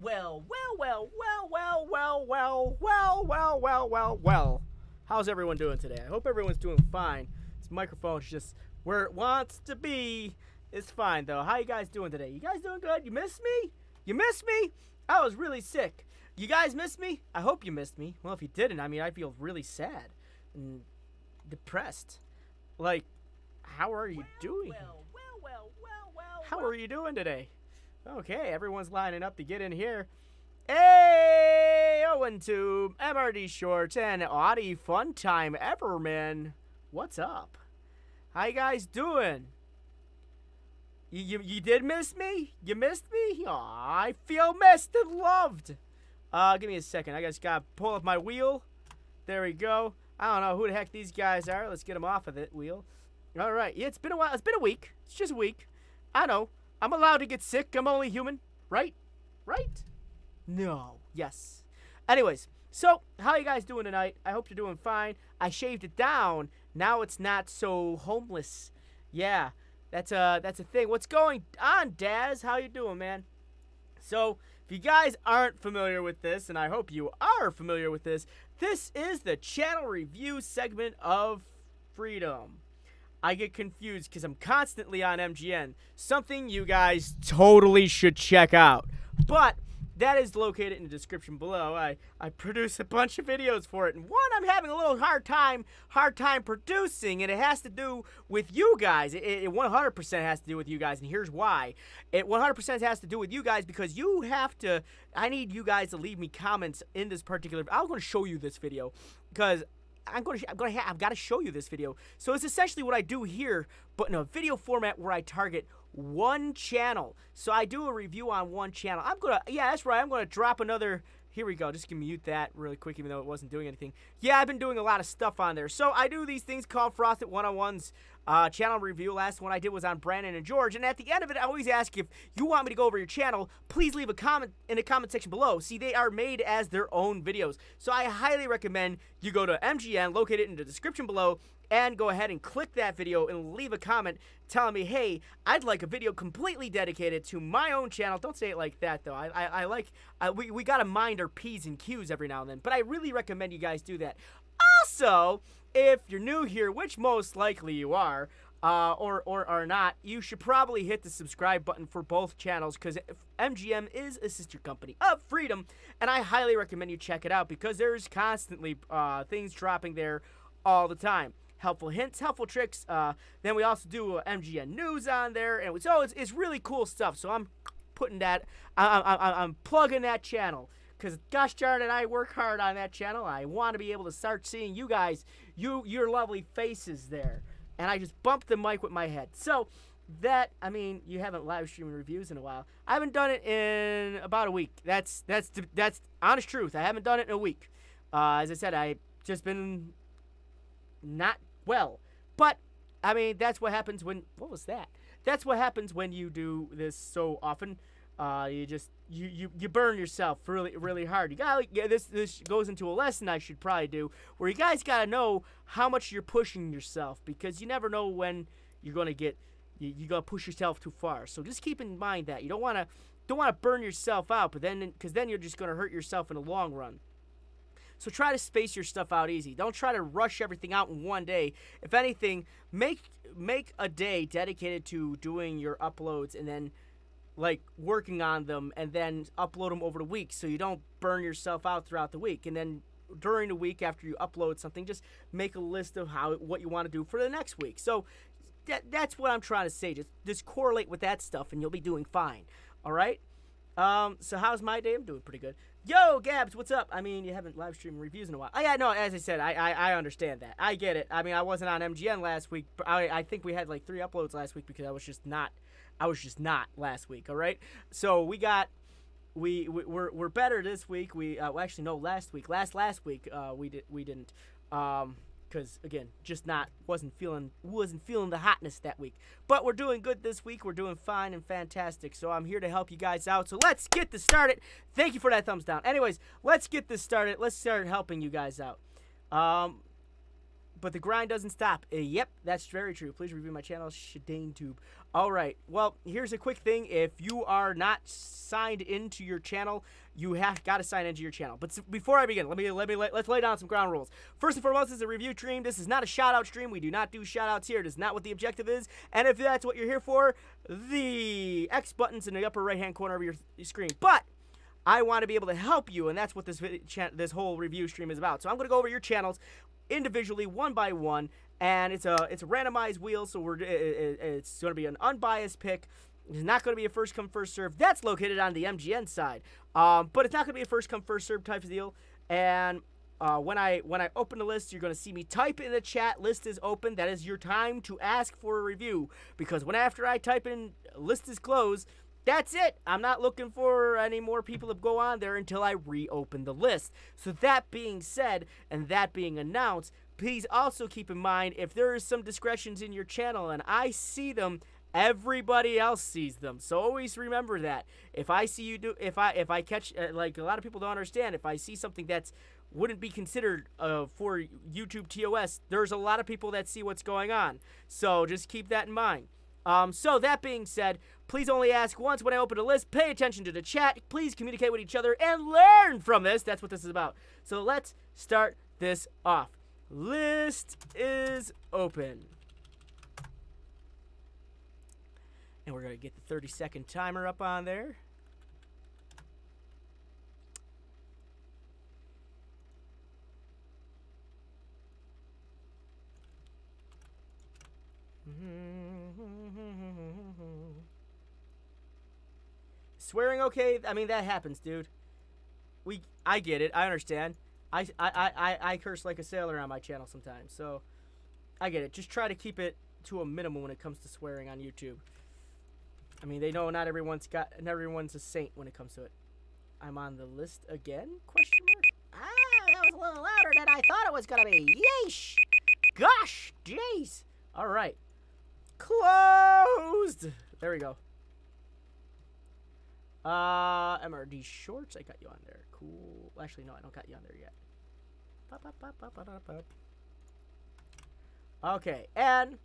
Well. How's everyone doing today? I hope everyone's doing fine. This microphone's just where it wants to be. It's fine, though. How you guys doing today? You guys doing good? You missed me? You missed me? I was really sick. You guys missed me? I hope you missed me. Well, if you didn't, I mean, I feel really sad and depressed. Like, how are you doing? How are you doing today? Okay, everyone's lining up to get in here. Hey, Owen Tube, MRD Shorts, and Audie Fun Time Everman. What's up? How you guys doing? You did miss me? You missed me? Aw, I feel missed and loved. Give me a second. I just gotta pull up my wheel. There we go. I don't know who the heck these guys are. Let's get them off of it wheel. All right. Yeah, it's been a while. It's been a week. It's just a week. I know. I'm allowed to get sick. I'm only human. Right? Right? No. Yes. Anyways, so how you guys doing tonight? I hope you're doing fine. I shaved it down. Now it's not so homeless. Yeah. That's a thing. What's going on, Daz? How you doing, man? So, if you guys aren't familiar with this, and I hope you are familiar with this, this is the channel review segment of Freedom. I get confused because I'm constantly on MGN, something you guys totally should check out. But that is located in the description below. I produce a bunch of videos for it, and one I'm having a little hard time producing, and it has to do with you guys. It 100% has to do with you guys, and here's why. It 100% has to do with you guys because you have to. I need you guys to leave me comments in this particular. I'm going to show you this video because I've got to show you this video. So it's essentially what I do here, but in a video format where I target one channel. So I do a review on one channel. Yeah, that's right. I'm gonna drop another. Here we go. Just gonna mute that really quick, even though it wasn't doing anything. Yeah, I've been doing a lot of stuff on there. So I do these things called Frosted One-on-Ones channel review. Last one I did was on Brandon and George. And at the end of it, I always ask if you want me to go over your channel, please leave a comment in the comment section below. See, they are made as their own videos. So I highly recommend you go to MGN, locate it in the description below, and go ahead and click that video and leave a comment telling me, hey, I'd like a video completely dedicated to my own channel. Don't say it like that, though. We got to mind our P's and Q's every now and then. But I really recommend you guys do that. Also, if you're new here, which most likely you are, or are not, you should probably hit the subscribe button for both channels because MGM is a sister company of Freedom, and I highly recommend you check it out because there's constantly things dropping there all the time. Helpful hints, helpful tricks. Then we also do MGN news on there, and so it's really cool stuff. So I'm putting that, I'm plugging that channel because gosh darn it, I work hard on that channel. I want to be able to start seeing you guys, your lovely faces there, and I just bumped the mic with my head. So that, I mean, you haven't live streaming reviews in a while. I haven't done it in about a week. That's honest truth. I haven't done it in a week. As I said, I just been not well, but I mean that's what happens when that's what happens when you do this so often. You burn yourself really hard. You gotta, yeah, this goes into a lesson I should probably do where you guys gotta know how much you're pushing yourself because you never know when you're gonna get you gotta push yourself too far. So just keep in mind that you don't want to burn yourself out, but because then you're just gonna hurt yourself in the long run. So try to space your stuff out easy. Don't try to rush everything out in one day. If anything, make a day dedicated to doing your uploads and then like working on them and then upload them over the week so you don't burn yourself out throughout the week. And then during the week after you upload something, just make a list of what you want to do for the next week. So that's what I'm trying to say. Just correlate with that stuff and you'll be doing fine. All right? So how's my day? I'm doing pretty good. Yo, Gabs, what's up? I mean, you haven't live streamed reviews in a while. Oh, yeah, no, as I said, I understand that. I get it. I mean, I wasn't on MGN last week. But I think we had like 3 uploads last week because I was just not last week, all right? So we're better this week. Well, actually, no, last week we didn't. Because again, just wasn't feeling the hotness that week. But we're doing good this week. We're doing fine and fantastic. So I'm here to help you guys out. So let's get this started. Thank you for that thumbs down. Anyways, let's get this started. Let's start helping you guys out. But the grind doesn't stop. Yep, that's very true. Please review my channel, ShadaneTube. All right. Well, here's a quick thing. If you are not signed into your channel, you have got to sign into your channel. But before I begin, let's lay down some ground rules. First and foremost, this is a review stream. This is not a shout-out stream. We do not do shout-outs here. It is not what the objective is. And if that's what you're here for, the X button's in the upper right-hand corner of your screen. But I want to be able to help you, and that's what this whole review stream is about. So I'm going to go over your channels individually, one by one, and it's a randomized wheel, so it's going to be an unbiased pick. It's not going to be a first come first serve. That's located on the MGN side, but it's not going to be a first come first serve type of deal. And when I open the list, you're going to see me type in the chat. List is open. That is your time to ask for a review, because after I type in list is closed, that's it. I'm not looking for any more people to go on there until I reopen the list. So that being said, and that being announced, please also keep in mind, if there is some discretions in your channel and I see them, everybody else sees them. So always remember that. If I see you do, if I catch, like a lot of people don't understand, if I see something that's wouldn't be considered for YouTube TOS, there's a lot of people that see what's going on. So just keep that in mind. So that being said, please only ask once when I open a list. Pay attention to the chat. Please communicate with each other and learn from this. That's what this is about. So let's start this off. List is open. And we're going to get the 30-second timer up on there. Swearing okay? I mean, that happens, dude. I get it. I understand. I curse like a sailor on my channel sometimes, so I get it. Just try to keep it to a minimum when it comes to swearing on YouTube. I mean, they know not everyone's a saint when it comes to it. I'm on the list again? Question mark? Ah, that was a little louder than I thought it was gonna be. Yeesh! Gosh, jeez. All right. Closed. There we go. MRD Shorts, I got you on there. Cool. Actually, no, I don't got you on there yet. Okay, and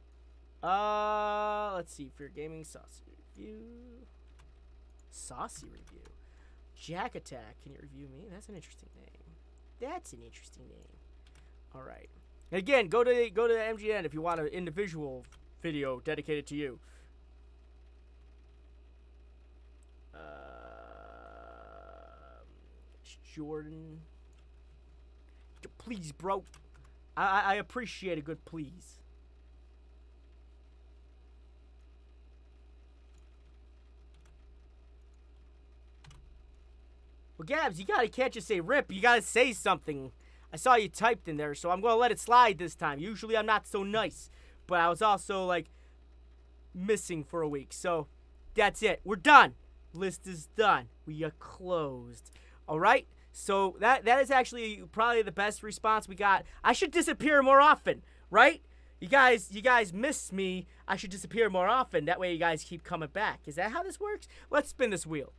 let's see, for your gaming saucy review. Saucy review. Jack Attack, can you review me? That's an interesting name. That's an interesting name. All right. Again, go to the MGN if you want an individual video dedicated to you. Jordan, please, bro. I appreciate a good please. Well, Gabs, you can't just say rip. You gotta say something. I saw you typed in there, so I'm gonna let it slide this time. Usually I'm not so nice, but I was also like missing for a week, so that's it. We're done. List is done. We are closed. All right. So that is actually probably the best response we got. I should disappear more often, right? You guys miss me. I should disappear more often. That way you guys keep coming back. Is that how this works? Let's spin this wheel.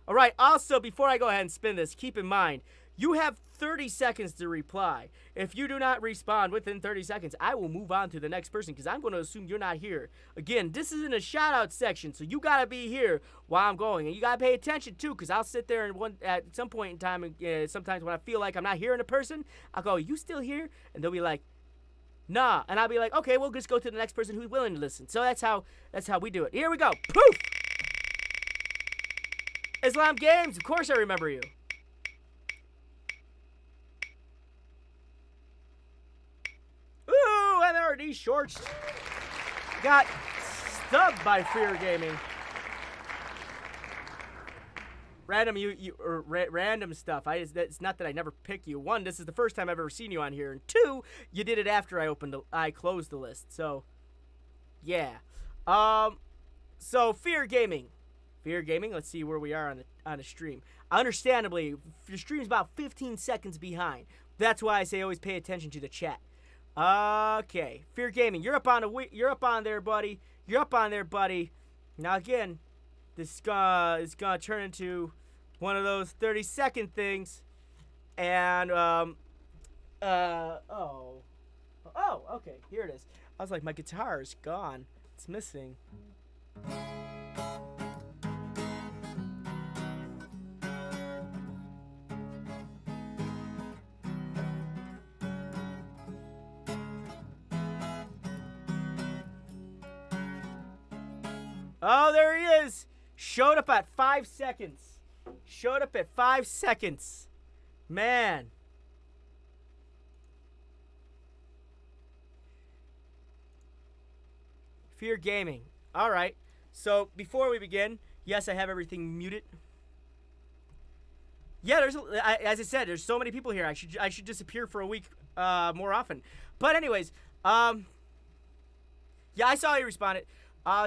All right. Also, before I go ahead and spin this, keep in mind, you have 30 seconds to reply. If you do not respond within 30 seconds, I will move on to the next person because I'm going to assume you're not here. Again, this isn't a shout-out section, so you got to be here while I'm going. And you got to pay attention, too, because I'll sit there and at some point in time, and sometimes when I feel like I'm not hearing a person, I'll go, you still here? And they'll be like, nah. And I'll be like, okay, we'll just go to the next person who's willing to listen. So that's how we do it. Here we go. Poof! Islam Games, of course I remember you. MRD Shorts got stubbed by Fear Gaming. Random stuff. It's not that I never pick you. One, this is the first time I've ever seen you on here, and two, you did it after I closed the list. So, yeah. So Fear Gaming. Let's see where we are on the stream. Understandably, the stream's about 15 seconds behind. That's why I say always pay attention to the chat. Okay, Fear Gaming, you're up on there, buddy. You're up on there, buddy. Now again, this is gonna turn into one of those 30-second things, and okay, here it is. I was like, my guitar is gone. It's missing. Oh, there he is. Showed up at 5 seconds. Showed up at 5 seconds. Man. Fear Gaming. All right. So before we begin, yes, I have everything muted. Yeah, as I said, there's so many people here. I should disappear for a week more often. But anyways, yeah, I saw you responded.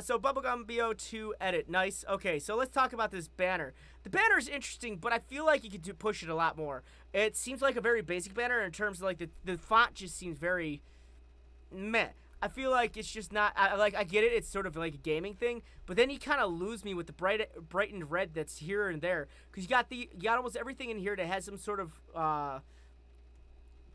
So Bubblegum BO2 edit, nice. Okay, so let's talk about this banner. The banner is interesting, but I feel like you could push it a lot more. It seems like a very basic banner in terms of like the font just seems very meh. I feel like it's just not. I get it. It's sort of like a gaming thing, but then you kind of lose me with the brightened red that's here and there, because you got almost everything in here that has some sort of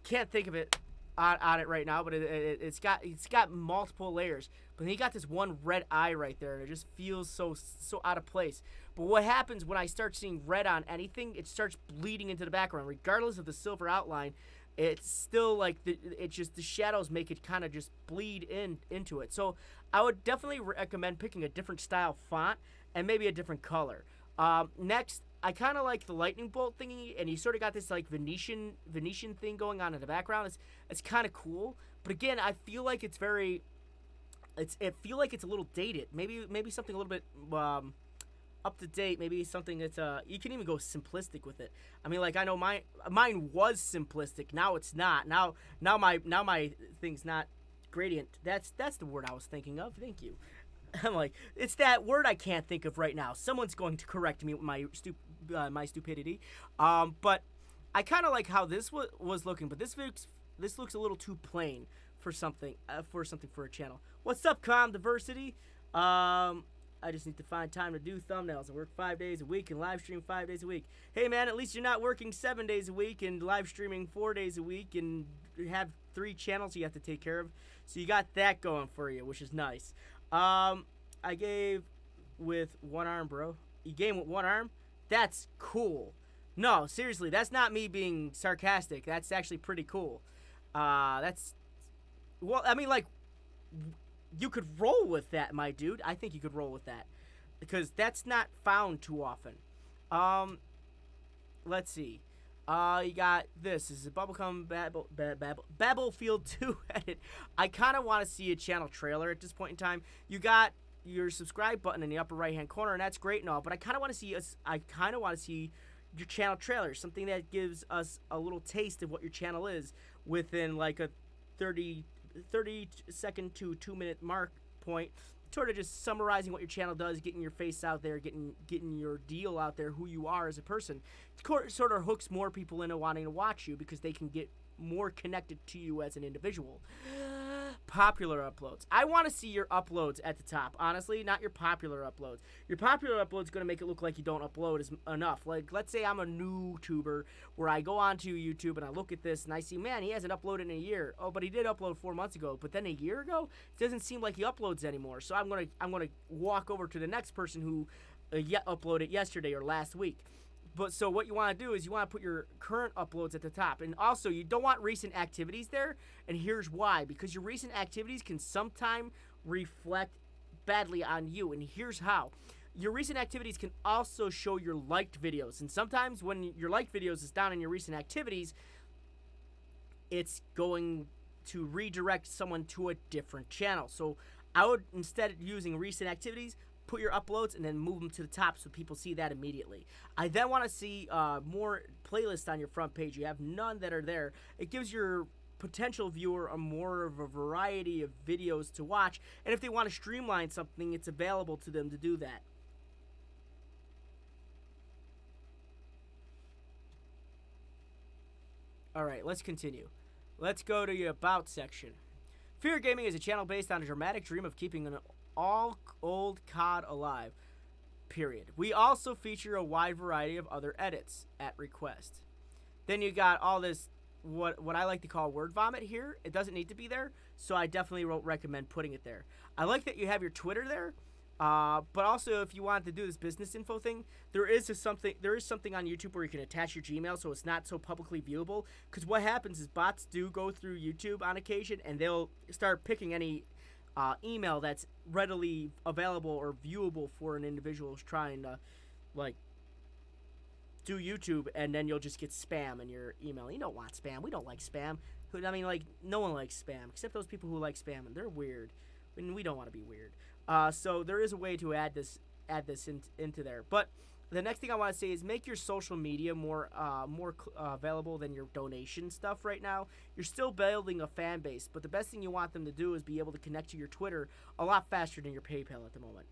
can't think of it on it right now, but it's got multiple layers. But then you got this one red eye right there, and it just feels so out of place. But what happens when I start seeing red on anything? It starts bleeding into the background, regardless of the silver outline. It's still like the shadows make it kind of just bleed into it. So I would definitely recommend picking a different style font and maybe a different color. Next, I kind of like the lightning bolt thingy, and you sort of got this like Venetian thing going on in the background. It's kind of cool, but again, I feel like it's very, it feel like it's a little dated. Maybe something a little bit up to date. Maybe something that's you can even go simplistic with it. I mean, like I know mine was simplistic. Now it's not. Now my thing's not gradient. That's the word I was thinking of. Thank you. I'm like, it's that word I can't think of right now. Someone's going to correct me with my stupidity. But I kind of like how this was looking, but this looks a little too plain for something for a channel. What's up, Diversity? I just need to find time to do thumbnails. I work 5 days a week and live stream 5 days a week. Hey man, at least you're not working 7 days a week and live streaming 4 days a week and you have 3 channels you have to take care of. So you got that going for you, which is nice. I gave with one arm, bro. You game with one arm? That's cool. No, seriously, that's not me being sarcastic. That's actually pretty cool. Well, I mean, like, you could roll with that, my dude. I think you could roll with that, because that's not found too often. Let's see. You got this. This is a Bubblegum Battlefield 2 edit. I kind of want to see a channel trailer at this point in time. You got your subscribe button in the upper right hand corner, and that's great and all, but I kind of want to see your channel trailer, something that gives us a little taste of what your channel is within like a 30 second to 2 minute mark point, sort of just summarizing what your channel does, getting your face out there, getting your deal out there, who you are as a person. It sort of hooks more people into wanting to watch you because they can get more connected to you as an individual. Popular uploads. I want to see your uploads at the top, honestly, not your popular uploads. Your popular uploads going to make it look like you don't upload enough. Like, let's say I'm a new tuber where I go onto YouTube and I look at this and I see, man, he hasn't uploaded in a year. Oh, but he did upload 4 months ago. But then a year ago, it doesn't seem like he uploads anymore. So I'm gonna walk over to the next person who uploaded yesterday or last week. But so what you want to do is you want to put your current uploads at the top. And also, you don't want recent activities there. And here's why. Because your recent activities can sometimes reflect badly on you. And here's how. Your recent activities can also show your liked videos. And sometimes when your liked videos is down in your recent activities, it's going to redirect someone to a different channel. So I would, instead of using recent activities, put your uploads and then move them to the top so people see that immediately. I then want to see more playlists on your front page. You have none that are there. It gives your potential viewer more of a variety of videos to watch, and if they want to streamline something, it's available to them to do that. Alright, let's continue. Let's go to the About section. Fear Gaming is a channel based on a dramatic dream of keeping an all old COD alive, period. We also feature a wide variety of other edits at request. Then you got all this what I like to call word vomit here. It doesn't need to be there, so I definitely won't recommend putting it there. I like that you have your Twitter there, but also if you want to do this business info thing, there is something on YouTube where you can attach your Gmail so it's not so publicly viewable. Because what happens is bots do go through YouTube on occasion, and they'll start picking any email that's readily available or viewable for an individual who's trying to, like, do YouTube, and then you'll just get spam in your email. You don't want spam. We don't like spam. I mean, like, no one likes spam, except those people who like spam, and they're weird. And we don't want to be weird. So there is a way to add this into there. But the next thing I want to say is make your social media more available than your donation stuff right now. You're still building a fan base, but the best thing you want them to do is be able to connect to your Twitter a lot faster than your PayPal at the moment.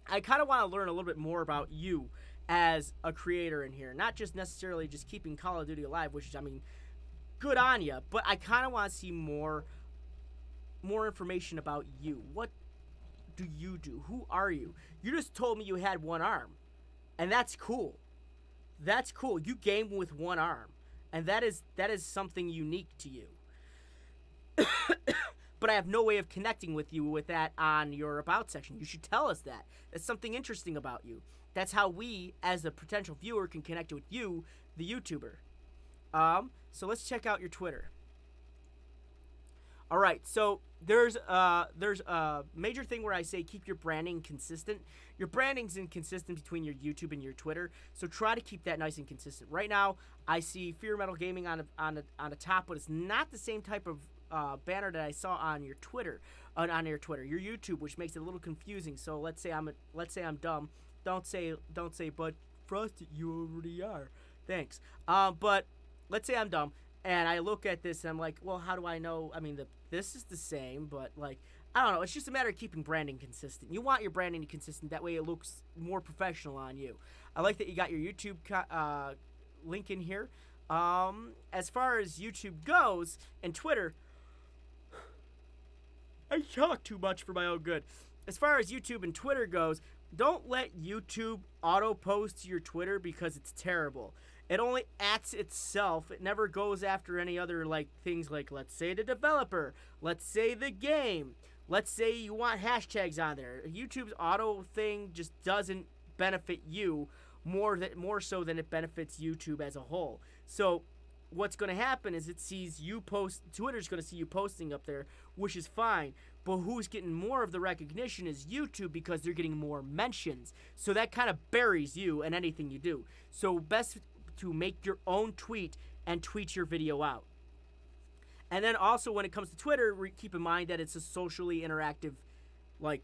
I kind of want to learn a little bit more about you as a creator in here, not just necessarily just keeping Call of Duty alive, which is, I mean, good on you, but I kind of want to see more information about you. What do you do? Who are you? You just told me you had one arm, and that's cool. That's cool. You game with one arm, and that is something unique to you. But I have no way of connecting with you with that on your About section. You should tell us that. That's something interesting about you. That's how we, as a potential viewer, can connect with you, the YouTuber. So let's check out your Twitter. All right, so there's a major thing where I say keep your branding consistent. Your branding's inconsistent between your YouTube and your Twitter, so try to keep that nice and consistent. Right now, I see Fear Metal Gaming on the top, but it's not the same type of banner that I saw on your Twitter, your YouTube, which makes it a little confusing. So let's say I'm dumb. Don't say, but Frosty, you already are. Thanks. But let's say I'm dumb, and I look at this, and I'm like, well, how do I know? I mean, this is the same, but, like, I don't know. It's just a matter of keeping branding consistent. You want your branding consistent. That way it looks more professional on you. I like that you got your YouTube link in here. As far as YouTube goes and Twitter, I talk too much for my own good. As far as YouTube and Twitter goes, don't let YouTube auto-post to your Twitter because it's terrible. It only acts itself. It never goes after any other, like, things like, let's say the developer, let's say the game, let's say you want hashtags on there. YouTube's auto thing just doesn't benefit you more so than it benefits YouTube as a whole. So what's going to happen is it sees you post, Twitter's going to see you posting up there, which is fine. But who's getting more of the recognition is YouTube because they're getting more mentions. So that kind of buries you and anything you do. So best to make your own tweet and tweet your video out. And then also when it comes to Twitter, keep in mind that it's a socially interactive, like,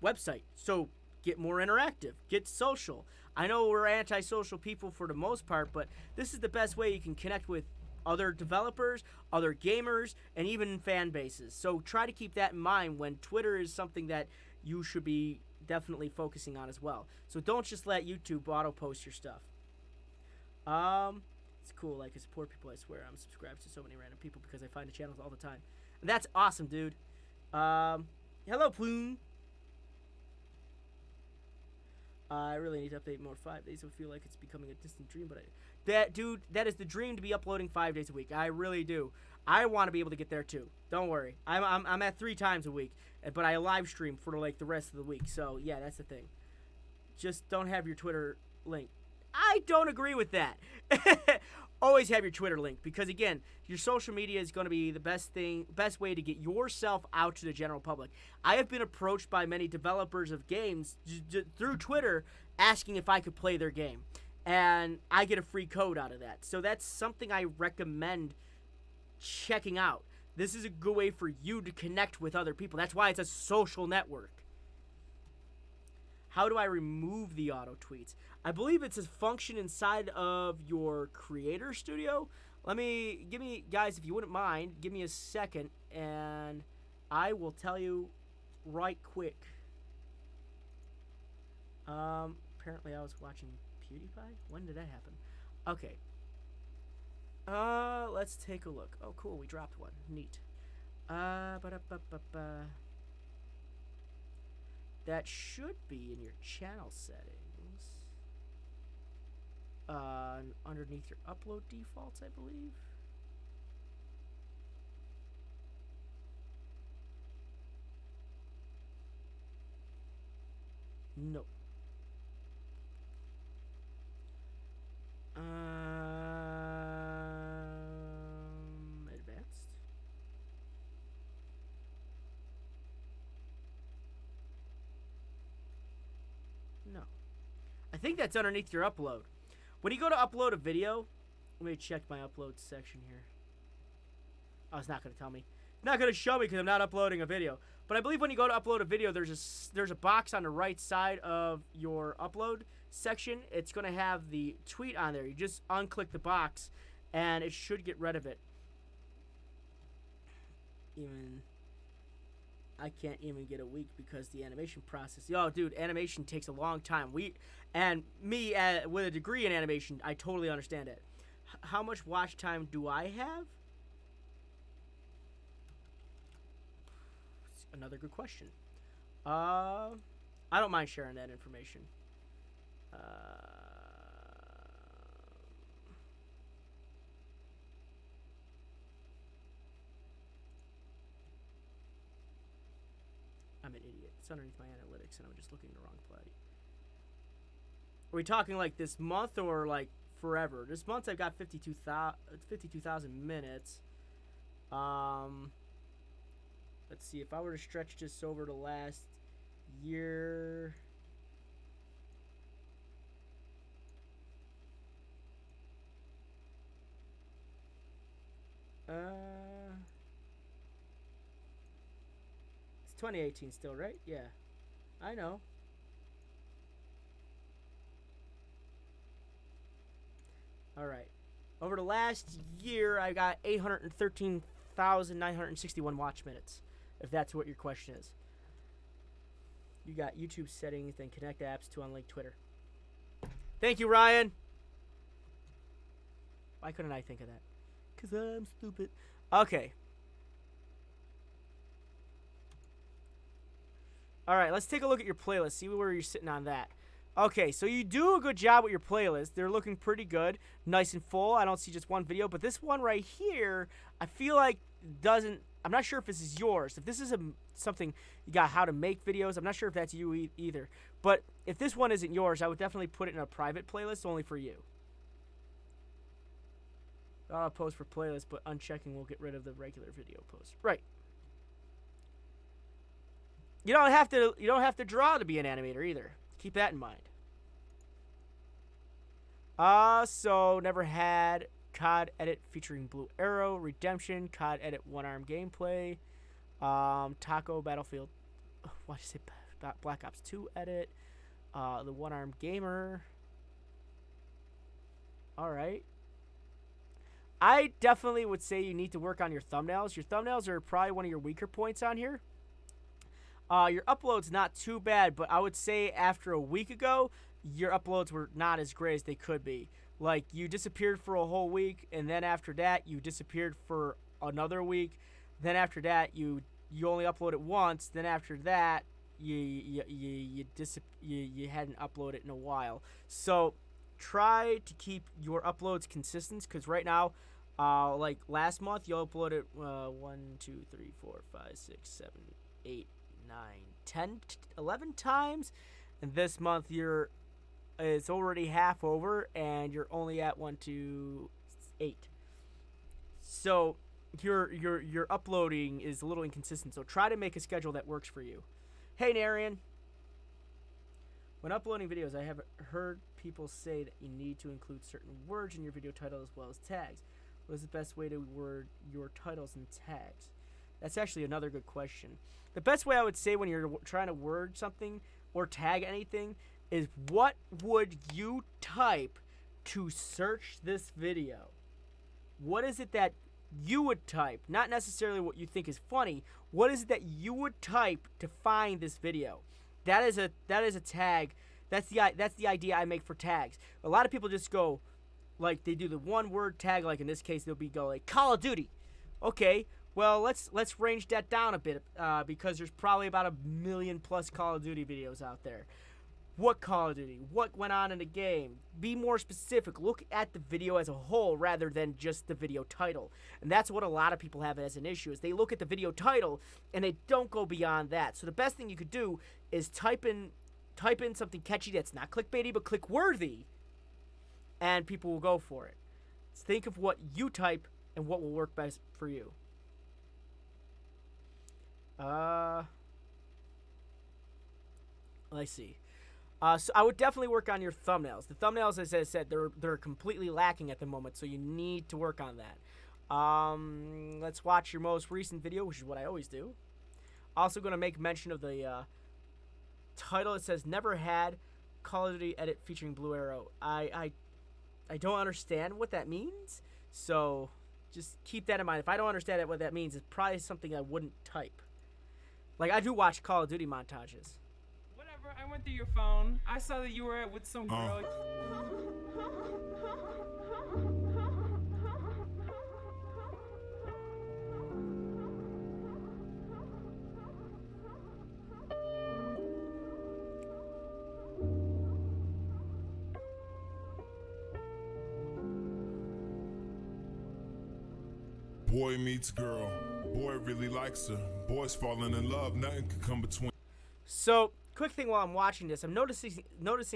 website. So get more interactive. Get social. I know we're antisocial people for the most part, but this is the best way you can connect with other developers, other gamers, and even fan bases. So try to keep that in mind when Twitter is something that you should be definitely focusing on as well. So don't just let YouTube auto-post your stuff. It's cool. Like, I support people, I swear. I'm subscribed to so many random people because I find the channels all the time. And that's awesome, dude. Hello, Plume. I really need to update more 5 days. I feel like it's becoming a distant dream, but that is the dream, to be uploading 5 days a week. I really do. I want to be able to get there too. Don't worry. I'm at 3 times a week, but I live stream for like the rest of the week. So yeah, that's the thing. Just don't have your Twitter link. I don't agree with that. Always have your Twitter link because, again, your social media is going to be the best way to get yourself out to the general public. I have been approached by many developers of games through Twitter asking if I could play their game, and I get a free code out of that. So that's something I recommend checking out. This is a good way for you to connect with other people. That's why it's a social network. How do I remove the auto tweets? I believe it's a function inside of your creator studio. Guys, if you wouldn't mind, give me a second and I will tell you right quick. Apparently I was watching PewDiePie. When did that happen? Okay. Let's take a look. Oh, cool. We dropped one. Neat. That should be in your channel settings. Underneath your upload defaults, I believe. No. Advanced. No. I think that's underneath your upload. When you go to upload a video, let me check my upload section here. Oh, it's not going to tell me. It's not going to show me because I'm not uploading a video. But I believe when you go to upload a video, there's a box on the right side of your upload section. It's going to have the tweet on there. You just unclick the box, and it should get rid of it. I can't even get a week because the animation process. Yo, dude, animation takes a long time. With a degree in animation, I totally understand it. How much watch time do I have? Another good question. I don't mind sharing that information. I'm an idiot. It's underneath my analytics, and I'm just looking in the wrong place. Are we talking like this month or like forever? This month I've got 52,000 minutes. Let's see, if I were to stretch this over the last year. It's 2018 still, right? Yeah. I know. Alright. Over the last year, I got 813,961 watch minutes. If that's what your question is. You got YouTube settings, then connect apps to unlink Twitter. Thank you, Ryan. Why couldn't I think of that? Because I'm stupid. Okay. Alright, let's take a look at your playlist. See where you're sitting on that. Okay, so you do a good job with your playlist. They're looking pretty good. Nice and full. I don't see just one video. But this one right here, I feel like doesn't... I'm not sure if this is yours. If this is something you got how to make videos, I'm not sure if that's you either. But if this one isn't yours, I would definitely put it in a private playlist only for you. I'll post for playlist, but unchecking will get rid of the regular video post. Right. You don't have to draw to be an animator either. Keep that in mind. So never had COD edit featuring Blue Arrow, Redemption, COD edit one-arm gameplay, Taco Battlefield, what did I say? Black Ops 2 edit, the one-arm gamer. All right. I definitely would say you need to work on your thumbnails. Your thumbnails are probably one of your weaker points on here. Your upload's not too bad, but I would say after a week ago, your uploads were not as great as they could be. Like, you disappeared for a whole week, and then after that, you disappeared for another week. Then after that, you only uploaded once. Then after that, you hadn't uploaded in a while. So try to keep your uploads consistent, because right now, like last month, you uploaded 1, 2, 3, 4, 5, 6, 7, 8, 9, 10, 11 times, and this month it's already half over, and you're only at 1, 2, 8. So your uploading is a little inconsistent. So try to make a schedule that works for you. Hey, Narian. When uploading videos, I have heard people say that you need to include certain words in your video title as well as tags. What is the best way to word your titles and tags? That's actually another good question. The best way I would say when you're trying to word something or tag anything is, what would you type to search this video? What is it that you would type? Not necessarily what you think is funny. What is it that you would type to find this video? That is a tag. That's the idea I make for tags. A lot of people just go, like, they do the one word tag. Like in this case, they'll go like Call of Duty. Okay, well let's range that down a bit because there's probably about 1 million plus Call of Duty videos out there. What Call of Duty? What went on in the game? Be more specific. Look at the video as a whole rather than just the video title. And that's what a lot of people have as an issue, is they look at the video title and they don't go beyond that. So the best thing you could do is type in type in something catchy that's not clickbaity but click worthy, and people will go for it. Think of what you type and what will work best for you. Let's see. So I would definitely work on your thumbnails. The thumbnails, as I said, they're completely lacking at the moment, so you need to work on that. Let's watch your most recent video, which is what I always do. Also going to make mention of the title. It says "Never Had Call of Duty Edit featuring Blue Arrow." I don't understand what that means, so just keep that in mind. If I don't understand what that means, it's probably something I wouldn't type. Like, I do watch Call of Duty montages. Whatever, I went through your phone. I saw that you were with some girl. Boy meets girl. Boy really likes her. Boy's falling in love. Nothing can come between. So, quick thing while I'm watching this, I'm noticing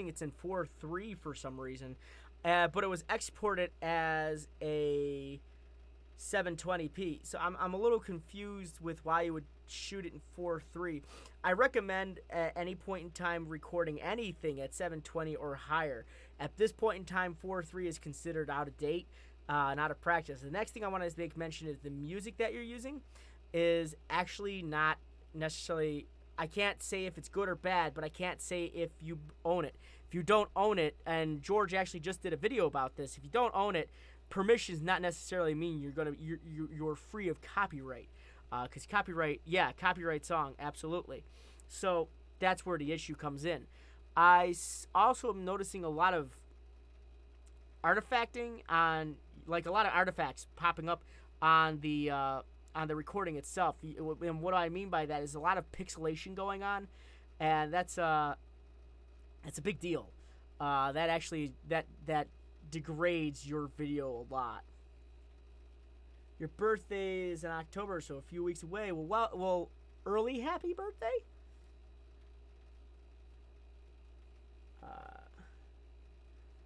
it's in 4:3 for some reason, but it was exported as a 720p. So I'm a little confused with why you would shoot it in 4:3. I recommend at any point in time recording anything at 720 or higher. At this point in time, 4:3 is considered out of date. Not a practice. The next thing I want to make mention is the music that you're using is actually not necessarily, I can't say if it's good or bad, but I can't say if you own it. If you don't own it, and George actually just did a video about this, if you don't own it, permissions not necessarily mean you're free of copyright. Because copyright song, absolutely. So that's where the issue comes in. I also am noticing a lot of artifacting on, like, a lot of artifacts popping up on the recording itself. And what I mean by that is a lot of pixelation going on, and that's a big deal. That actually that degrades your video a lot. Your birthday is in October, so a few weeks away. Well, early happy birthday.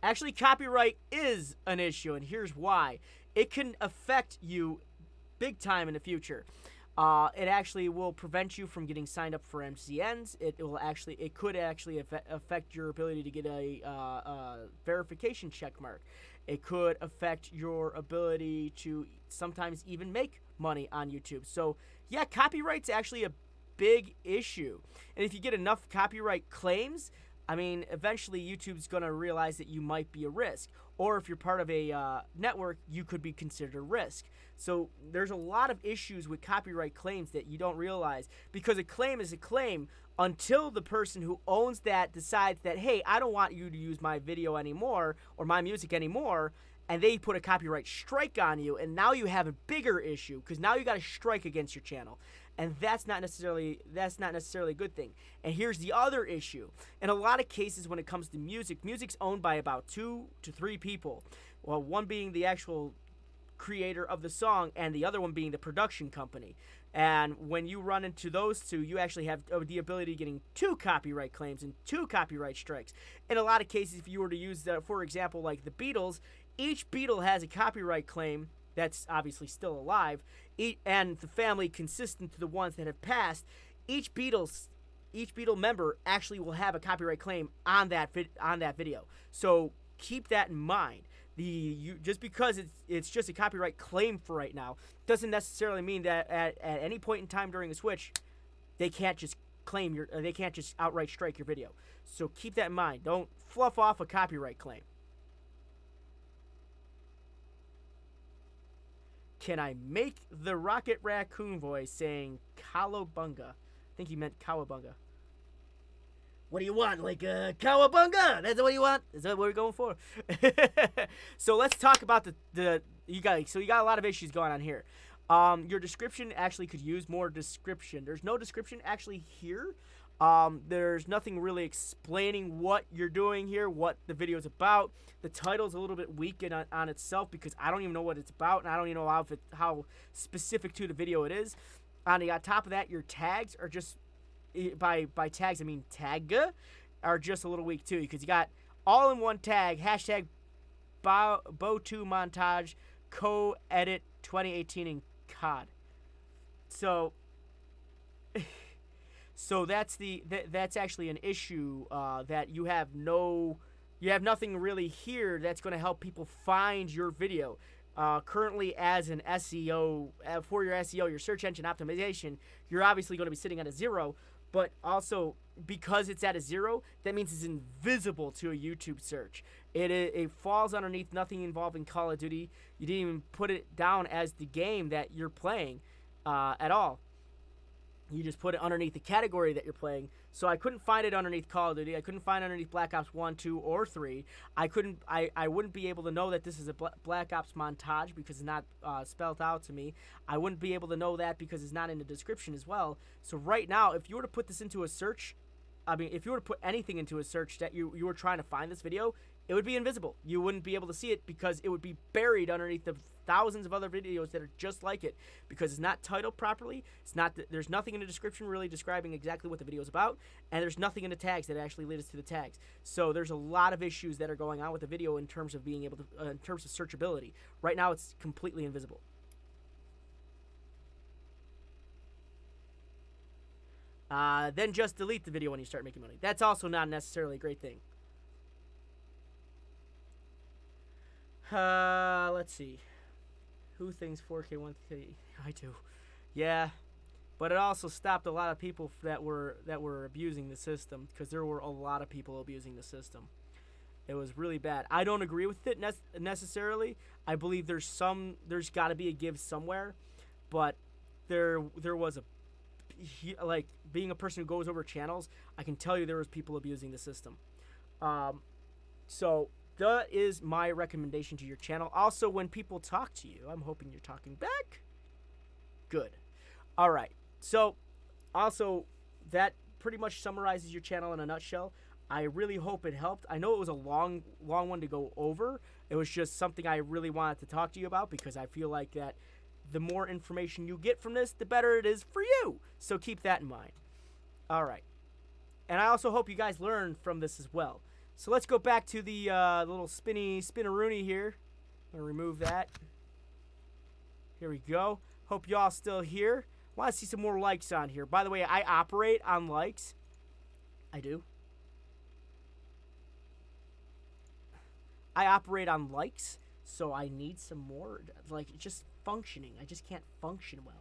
Actually, copyright is an issue, and here's why. It can affect you big time in the future. It actually will prevent you from getting signed up for MCNs. It could actually affect your ability to get a verification check mark. It could affect your ability to sometimes even make money on YouTube. So, yeah, copyright's actually a big issue. And if you get enough copyright claims, I mean, eventually YouTube's going to realize that you might be a risk. Or if you're part of a network, you could be considered a risk. So there's a lot of issues with copyright claims that you don't realize. Because a claim is a claim until the person who owns that decides that, hey, I don't want you to use my video anymore or my music anymore. And they put a copyright strike on you. And now you have a bigger issue because now you got a strike against your channel. And that's not necessarily a good thing. And here's the other issue. In a lot of cases when it comes to music, music's owned by about 2 to 3 people. Well, one being the actual creator of the song and the other one being the production company. And when you run into those two, you actually have the ability of getting 2 copyright claims and 2 copyright strikes. In a lot of cases, if you were to use, for example, like the Beatles, each Beatle has a copyright claim that's obviously still alive, and the family consistent to the ones that have passed. Each Beatle member actually will have a copyright claim on that video. So keep that in mind. Just because it's just a copyright claim for right now doesn't necessarily mean that at any point in time during the switch they can't just they can't just outright strike your video. So keep that in mind. Don't fluff off a copyright claim. Can I make the Rocket Raccoon voice saying Cowabunga? I think he meant Cowabunga. What do you want? Like Cowabunga? That's what you want? Is that what we're going for? So let's talk about you got a lot of issues going on here. Your description actually could use more description. There's no description actually here. There's nothing really explaining what you're doing here, what the video is about. The title's a little bit weak on itself because I don't even know what it's about, and I don't even know how specific to the video it is. On top of that, your tags are just, by tags I mean tag, are just a little weak too, because you got all in one tag, hashtag Bo2 montage, co-edit 2018 in COD. So that's actually an issue, that you have nothing really here that's going to help people find your video. Currently, as an SEO, for your SEO, your search engine optimization, you're obviously going to be sitting at a 0, but also because it's at a 0, that means it's invisible to a YouTube search. It falls underneath nothing involving Call of Duty. You didn't even put it down as the game that you're playing at all. You just put it underneath the category that you're playing. So I couldn't find it underneath Call of Duty. I couldn't find it underneath Black Ops 1, 2, or 3. I wouldn't be able to know that this is a Black Ops montage because it's not spelled out to me. I wouldn't be able to know that because it's not in the description as well. So right now, if you were to put this into a search, if you were to put anything into a search that you were trying to find this video, it would be invisible. You wouldn't be able to see it because it would be buried underneath the thousands of other videos that are just like it, because it's not titled properly. There's nothing in the description really describing exactly what the video is about, and there's nothing in the tags that actually lead us to the tags. So there's a lot of issues that are going on with the video in terms of being able to, in terms of searchability. Right now, it's completely invisible. Then just delete the video when you start making money. That's also not necessarily a great thing. Let's see. Who thinks 4K 1K? I do. Yeah, but it also stopped a lot of people that were abusing the system, because there were a lot of people abusing the system. It was really bad. I don't agree with it necessarily. I believe there's got to be a give somewhere, but there was like, being a person who goes over channels, I can tell you there was people abusing the system. So that is my recommendation to your channel. Also, when people talk to you, I'm hoping you're talking back. Good. All right. So, also, that pretty much summarizes your channel in a nutshell. I really hope it helped. I know it was a long one to go over. It was just something I really wanted to talk to you about, because I feel like that the more information you get from this, the better it is for you. So keep that in mind. All right. And I also hope you guys learn from this as well. So let's go back to the little spinneroonie here. I'm going to remove that. Here we go. Hope y'all still here. Want to see some more likes on here. By the way, I operate on likes. I do. I operate on likes, so I need some more, like, just functioning. I just can't function well.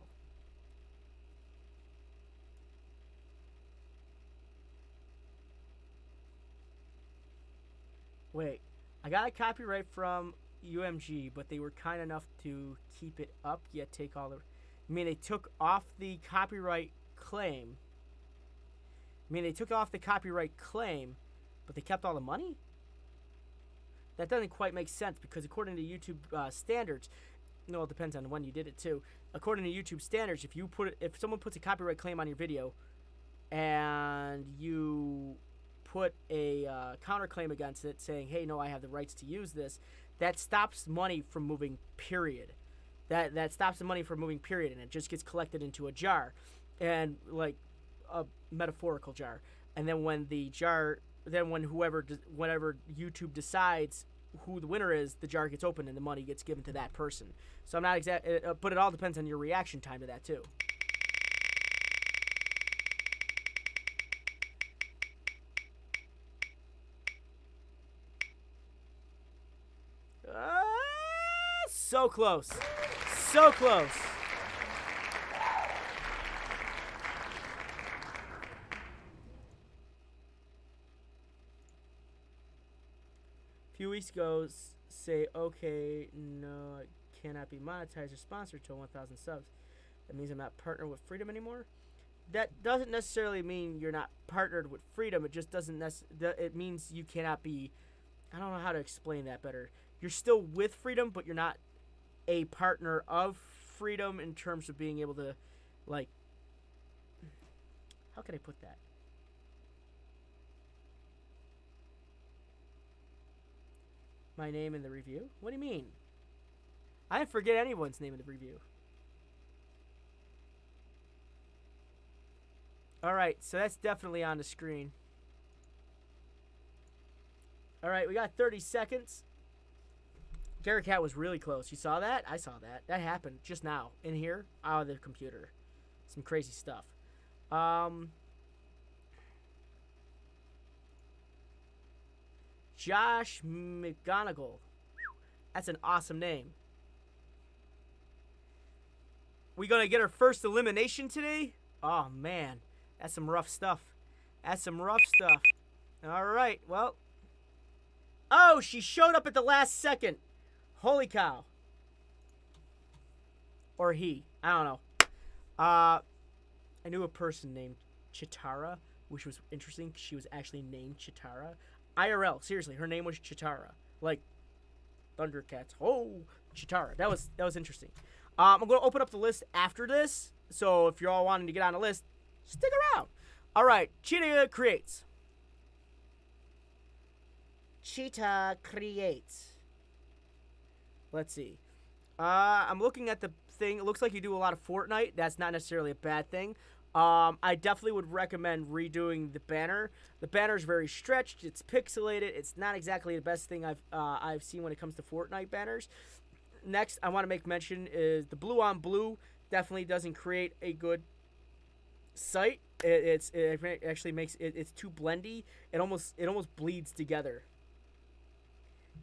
Wait, I got a copyright from UMG, but they were kind enough to keep it up, yet take all the... I mean, they took off the copyright claim. But they kept all the money? That doesn't quite make sense, because according to YouTube standards... No, it depends on when you did it, too. According to YouTube standards, if someone puts a copyright claim on your video, and you put a counterclaim against it saying, hey, no, I have the rights to use this, that stops money from moving, period. That stops the money from moving, period, and it just gets collected into a jar, and like a metaphorical jar. And then when whenever YouTube decides who the winner is, the jar gets opened and the money gets given to that person. So I'm not but it all depends on your reaction time to that too. So close. So close. A few weeks ago, say, okay, no, it cannot be monetized or sponsored till 1,000 subs. That means I'm not partnered with Freedom anymore. That doesn't necessarily mean you're not partnered with Freedom. It just doesn't it means you cannot be... I don't know how to explain that better. You're still with Freedom, but you're not a partner of Freedom in terms of being able to, like... How can I put that? My name in the review? What do you mean? I didn't forget anyone's name in the review. Alright, so that's definitely on the screen. All right, we got 30 seconds. Garrett Cat was really close. You saw that? I saw that. That happened just now in here out of the computer. Some crazy stuff. Josh McGonigal. That's an awesome name. We gonna get our first elimination today? Oh, man. That's some rough stuff. That's some rough stuff. All right, well. Oh, she showed up at the last second. Holy cow. Or he. I don't know. I knew a person named Chitara, which was interesting. She was actually named Chitara. IRL, seriously, her name was Chitara. Like Thundercats. Oh, Chitara. That was interesting. I'm going to open up the list after this. So if you're all wanting to get on the list, stick around. All right, Cheetah creates. Cheetah creates. Let's see. I'm looking at the thing. It looks like you do a lot of Fortnite. That's not necessarily a bad thing. I definitely would recommend redoing the banner. The banner is very stretched. It's pixelated. It's not exactly the best thing I've seen when it comes to Fortnite banners. Next, I want to make mention is the blue on blue definitely doesn't create a good sight. It actually makes it's too blendy. It almost bleeds together.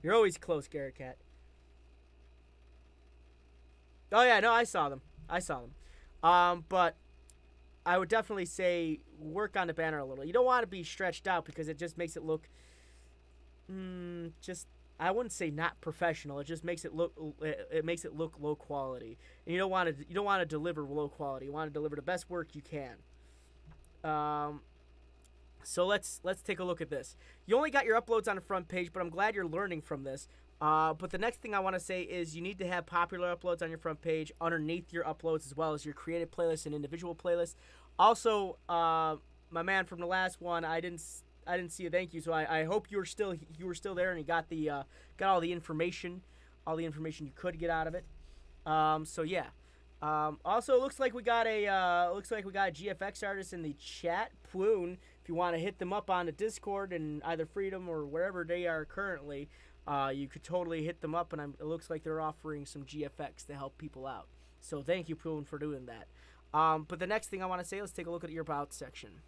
You're always close, Garrett Cat. Oh yeah, no, I saw them. But I would definitely say work on the banner a little. You don't want to be stretched out because it just makes it look I wouldn't say not professional. It just makes it look low quality. And you don't want to deliver low quality. You want to deliver the best work you can. So let's take a look at this. You only got your uploads on the front page, but I'm glad you're learning from this. But the next thing I want to say is you need to have popular uploads on your front page underneath your uploads, as well as your created playlists and individual playlists. Also, my man from the last one, I didn't see a thank you, so I hope you were still there and you got all the information you could get out of it. So yeah. Also, it looks like we got a GFX artist in the chat, Ploon. If you want to hit them up on the Discord and either Freedom or wherever they are currently, you could totally hit them up, and it looks like they're offering some GFX to help people out. So thank you, Ploon, for doing that. But the next thing I want to say, let's take a look at your About section.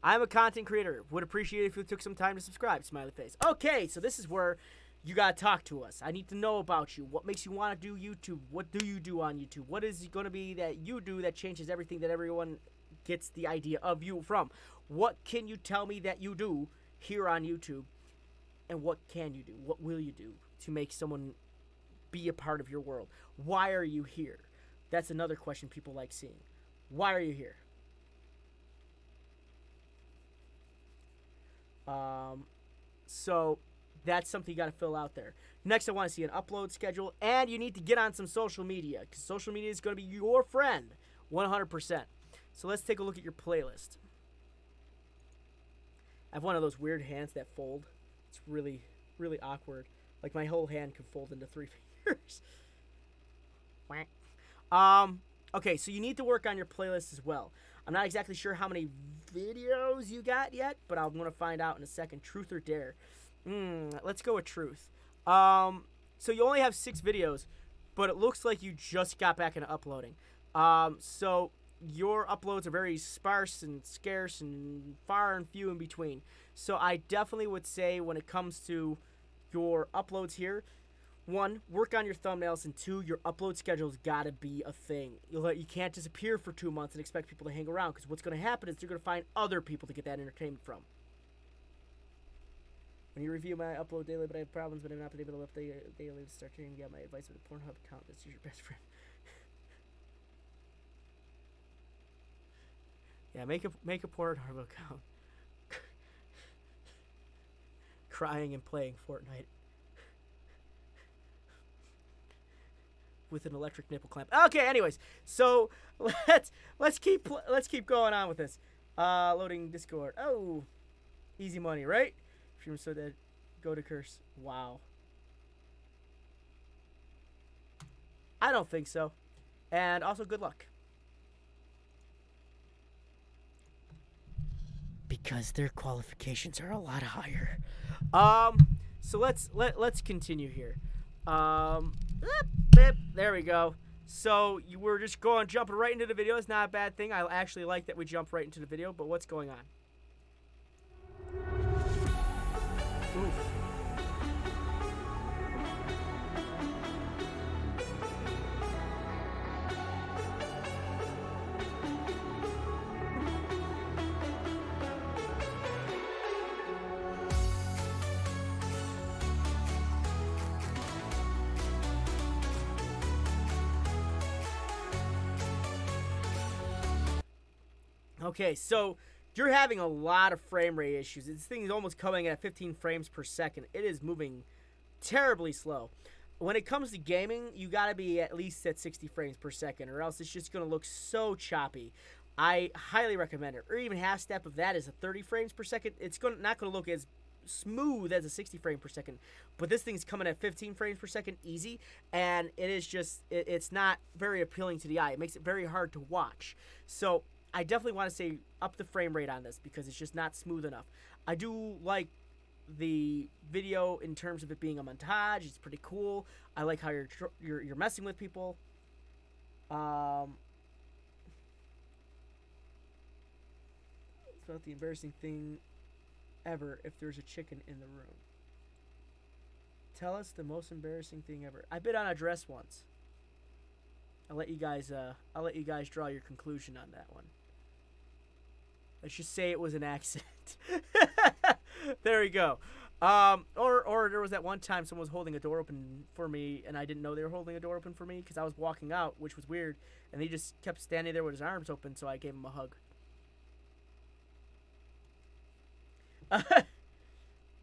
I'm a content creator. Would appreciate it if you took some time to subscribe. Smiley face. Okay, so this is where you gotta talk to us. I need to know about you. What makes you want to do YouTube? What do you do on YouTube? What is it going to be that you do that changes everything that everyone gets the idea of you from? What can you tell me that you do here on YouTube? And what can you do? What will you do to make someone be a part of your world? Why are you here? That's another question people like seeing. Why are you here? So that's something you got to fill out there. Next, I want to see an upload schedule, and you need to get on some social media, because social media is going to be your friend 100%. So let's take a look at your playlist. I have one of those weird hands that fold. It's really, really awkward. Like my whole hand could fold into 3 fingers. Okay, so you need to work on your playlist as well. I'm not exactly sure how many videos you got yet, but I'm going to find out in a second. Truth or dare? Let's go with truth. So you only have 6 videos, but it looks like you just got back into uploading. So your uploads are very sparse and scarce and far and few in between. So I definitely would say when it comes to your uploads here, 1, work on your thumbnails, and 2, your upload schedule's got to be a thing. You can't disappear for 2 months and expect people to hang around, because what's going to happen is they're going to find other people to get that entertainment from. When you review my upload daily, but I have problems, but I've not been able to lift daily to start sharing. Get my advice with a Pornhub account. That's your best friend. Yeah, make a Pornhub account. Crying and playing Fortnite with an electric nipple clamp. Okay, anyways, so let's keep going on with this. Loading Discord. Oh, easy money, right? Stream so dead. Go to curse. Wow. I don't think so. And also, good luck. Because their qualifications are a lot higher. So let's continue here. There we go. So you were just jumping right into the video. It's not a bad thing. I actually like that we jumped right into the video. But what's going on? Oof. Okay, so you're having a lot of frame rate issues. This thing is almost coming at 15 frames per second. It is moving terribly slow. When it comes to gaming, you gotta be at least at 60 frames per second, or else it's just gonna look so choppy. I highly recommend it. Or even half step of that is a 30 frames per second. It's not gonna look as smooth as a 60 frame per second, but this thing's coming at 15 frames per second easy, and it is just it's not very appealing to the eye. It makes it very hard to watch. So I definitely want to say up the frame rate on this because it's just not smooth enough. I do like the video in terms of it being a montage. It's pretty cool. I like how you're messing with people. It's not the embarrassing thing ever if there's a chicken in the room. Tell us the most embarrassing thing ever. I bid on a dress once. I'll let you guys draw your conclusion on that one. Let's just say it was an accident. There we go. Or there was that one time someone was holding a door open for me, and I didn't know they were holding a door open for me because I was walking out, which was weird, and he just kept standing there with his arms open, so I gave him a hug.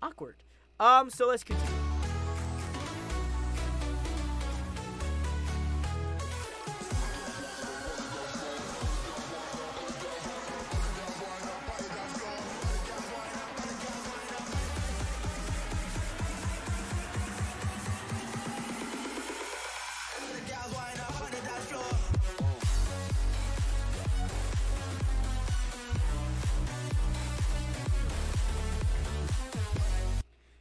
Awkward. So let's continue.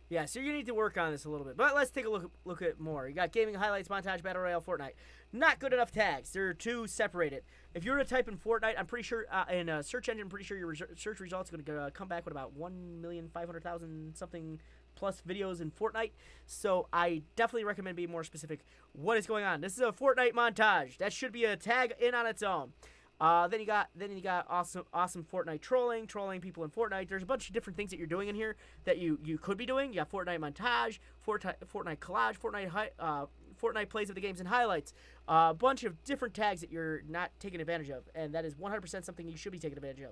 Yeah, so you need to work on this a little bit. But let's take a look at more. You got gaming highlights, montage, battle royale, Fortnite. Not good enough tags. They're too separated. If you were to type in Fortnite, I'm pretty sure in a search engine, I'm pretty sure your search results are going to come back with about 1,500,000 something plus videos in Fortnite. So I definitely recommend being more specific. What is going on? This is a Fortnite montage. That should be a tag in on its own. Then you got awesome Fortnite trolling people in Fortnite. There's a bunch of different things that you're doing in here that you could be doing. You got Fortnite montage, Fortnite collage, Fortnite plays of the games and highlights. A bunch of different tags that you're not taking advantage of, and that is 100% something you should be taking advantage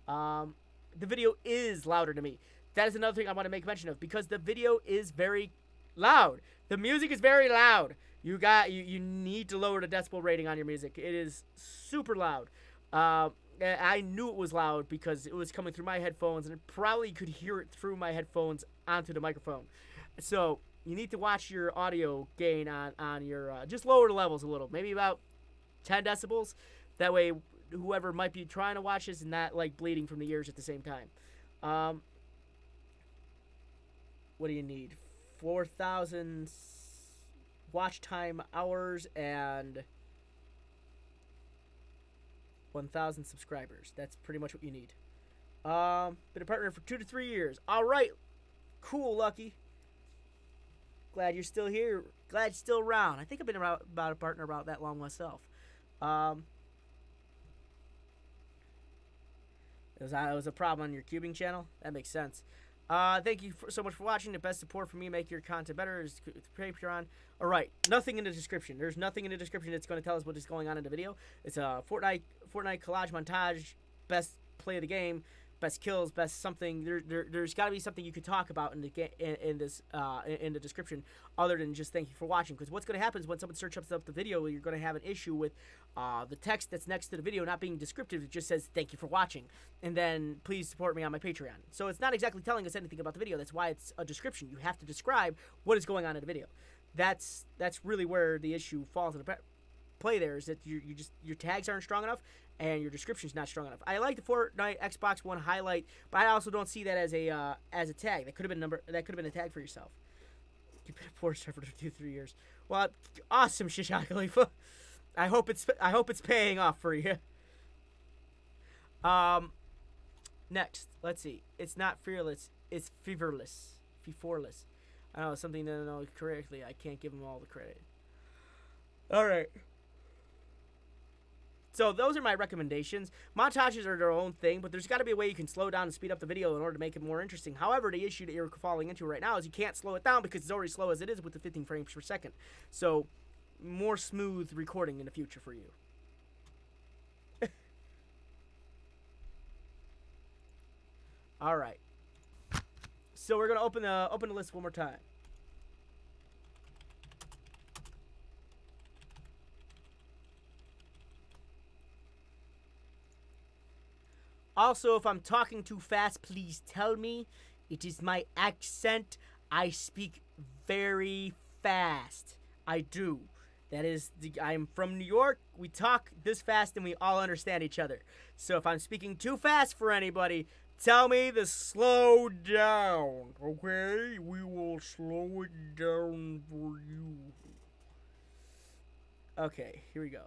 of. The video is louder to me. That is another thing I want to make mention of because the video is very loud. The music is very loud. You need to lower the decibel rating on your music. It is super loud. I knew it was loud because it was coming through my headphones, and probably could hear it through my headphones onto the microphone. So you need to watch your audio gain on your just lower the levels a little, maybe about 10 decibels. That way, whoever might be trying to watch this is not like bleeding from the ears at the same time. What do you need? 4,000 watch time hours and 1,000 subscribers. That's pretty much what you need. Been a partner for 2 to 3 years. All right, cool, Lucky. Glad you're still here. Glad you're still around. I think I've been about a partner about that long myself. It was a problem on your cubing channel. That makes sense. Thank you so much for watching. The best support for me make your content better is Patreon. All right, nothing in the description. There's nothing in the description that's going to tell us what is going on in the video. It's a Fortnite collage montage, best play of the game, best kills, best something. There's got to be something you could talk about in the description other than just thank you for watching. Because what's going to happen is when someone searches up the video, you're going to have an issue with the text that's next to the video not being descriptive. It just says thank you for watching, and then please support me on my Patreon. So it's not exactly telling us anything about the video. That's why it's a description. You have to describe what is going on in the video. That's really where the issue falls play there is that your tags aren't strong enough and your description's not strong enough. I like the Fortnite Xbox One highlight, but I also don't see that as a tag. That could have been a tag for yourself. You've been a Fortnite for 2-3 years. Well, awesome, Shishak Khalifa. I hope it's paying off for you. Next, let's see. It's not fearless. It's feverless. Feverless. I don't know, something to know correctly. I can't give them all the credit. All right. So those are my recommendations. Montages are their own thing, but there's got to be a way you can slow down and speed up the video in order to make it more interesting. However, the issue that you're falling into right now is you can't slow it down because it's already slow as it is with the 15 frames per second. So more smooth recording in the future for you. All right. So we're gonna open the list one more time. Also, if I'm talking too fast, please tell me. It is my accent. I speak very fast. I do. I'm from New York. We talk this fast and we all understand each other. So if I'm speaking too fast for anybody, tell me to slow down. Okay? We will slow it down for you. Okay, here we go.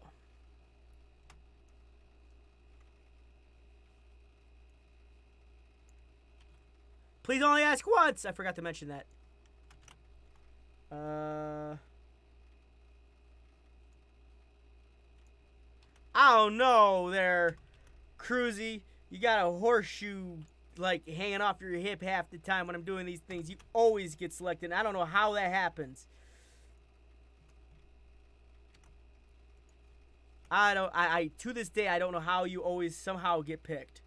Please only ask once. I forgot to mention that. Oh no, there, Cruzy. You got a horseshoe like hanging off your hip half the time when I'm doing these things. You always get selected. I don't know how that happens. I to this day I don't know how you always somehow get picked.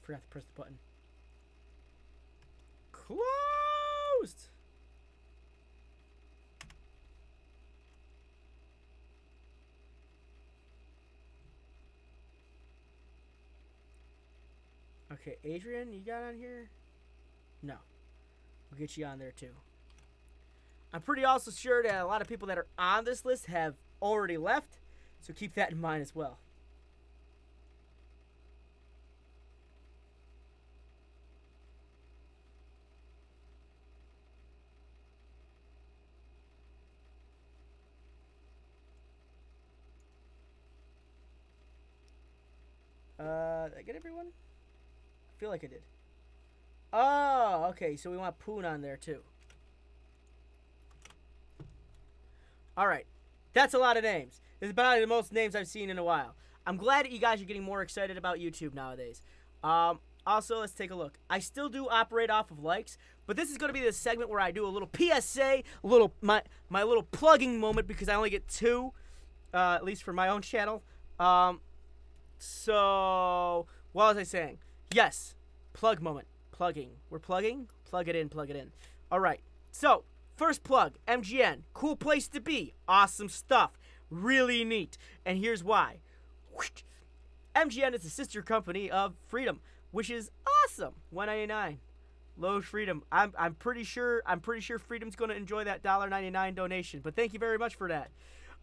Forgot to press the button. Closed. Okay, Adrian, you got on here? No. We'll get you on there too. I'm pretty also sure that a lot of people that are on this list have already left, so keep that in mind as well. Did I get everyone? I feel like I did. Oh, okay, so we want Poon on there too. Alright, that's a lot of names. This is probably the most names I've seen in a while. I'm glad that you guys are getting more excited about YouTube nowadays. Also, let's take a look. I still do operate off of likes, but this is going to be the segment where I do a little PSA, my little plugging moment because I only get 2, at least for my own channel. So, what was I saying? Yes, plug moment. Plugging. We're plugging? Plug it in, plug it in. Alright, so, first plug, MGN. Cool place to be. Awesome stuff. Really neat. And here's why. MGN is a sister company of Freedom, which is awesome. $1.99. Low Freedom. I'm pretty sure Freedom's going to enjoy that $1.99 donation, but thank you very much for that.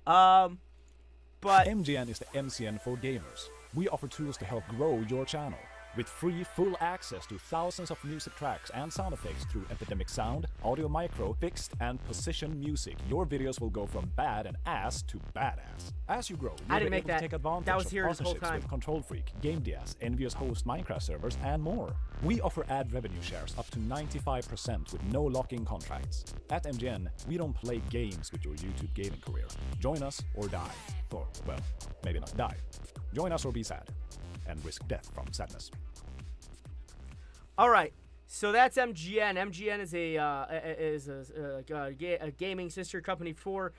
But MGN is the MCN for gamers. We offer tools to help grow your channel. With free full access to thousands of music tracks and sound effects through Epidemic Sound, Audio Micro, Fixed, and Position Music, your videos will go from bad and ass to badass. As you grow, you'll be able to take advantage of partnerships with Control Freak, GameDS, Envious Host Minecraft servers, and more. We offer ad revenue shares up to 95% with no lock-in contracts. At MGN, we don't play games with your YouTube gaming career. Join us or die. Or, well, maybe not die. Join us or be sad. And risk death from sadness. All right, so that's MGN. MGN is a gaming sister company for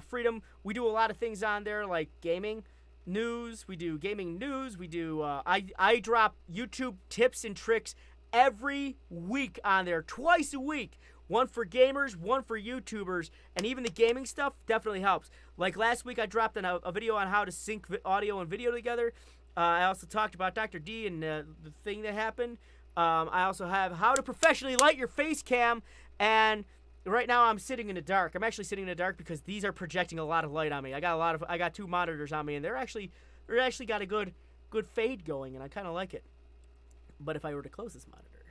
Freedom. We do a lot of things on there, like gaming news. We do gaming news. We do. I drop YouTube tips and tricks every week on there, twice a week. One for gamers, one for YouTubers, and even the gaming stuff definitely helps. Like last week, I dropped a video on how to sync audio and video together. I also talked about Dr. D and the thing that happened. I also have how to professionally light your face cam, and right now I'm sitting in the dark. I'm actually sitting in the dark because these are projecting a lot of light on me. I got 2 monitors on me, and they're actually got a good fade going, and I kind of like it. But if I were to close this monitor,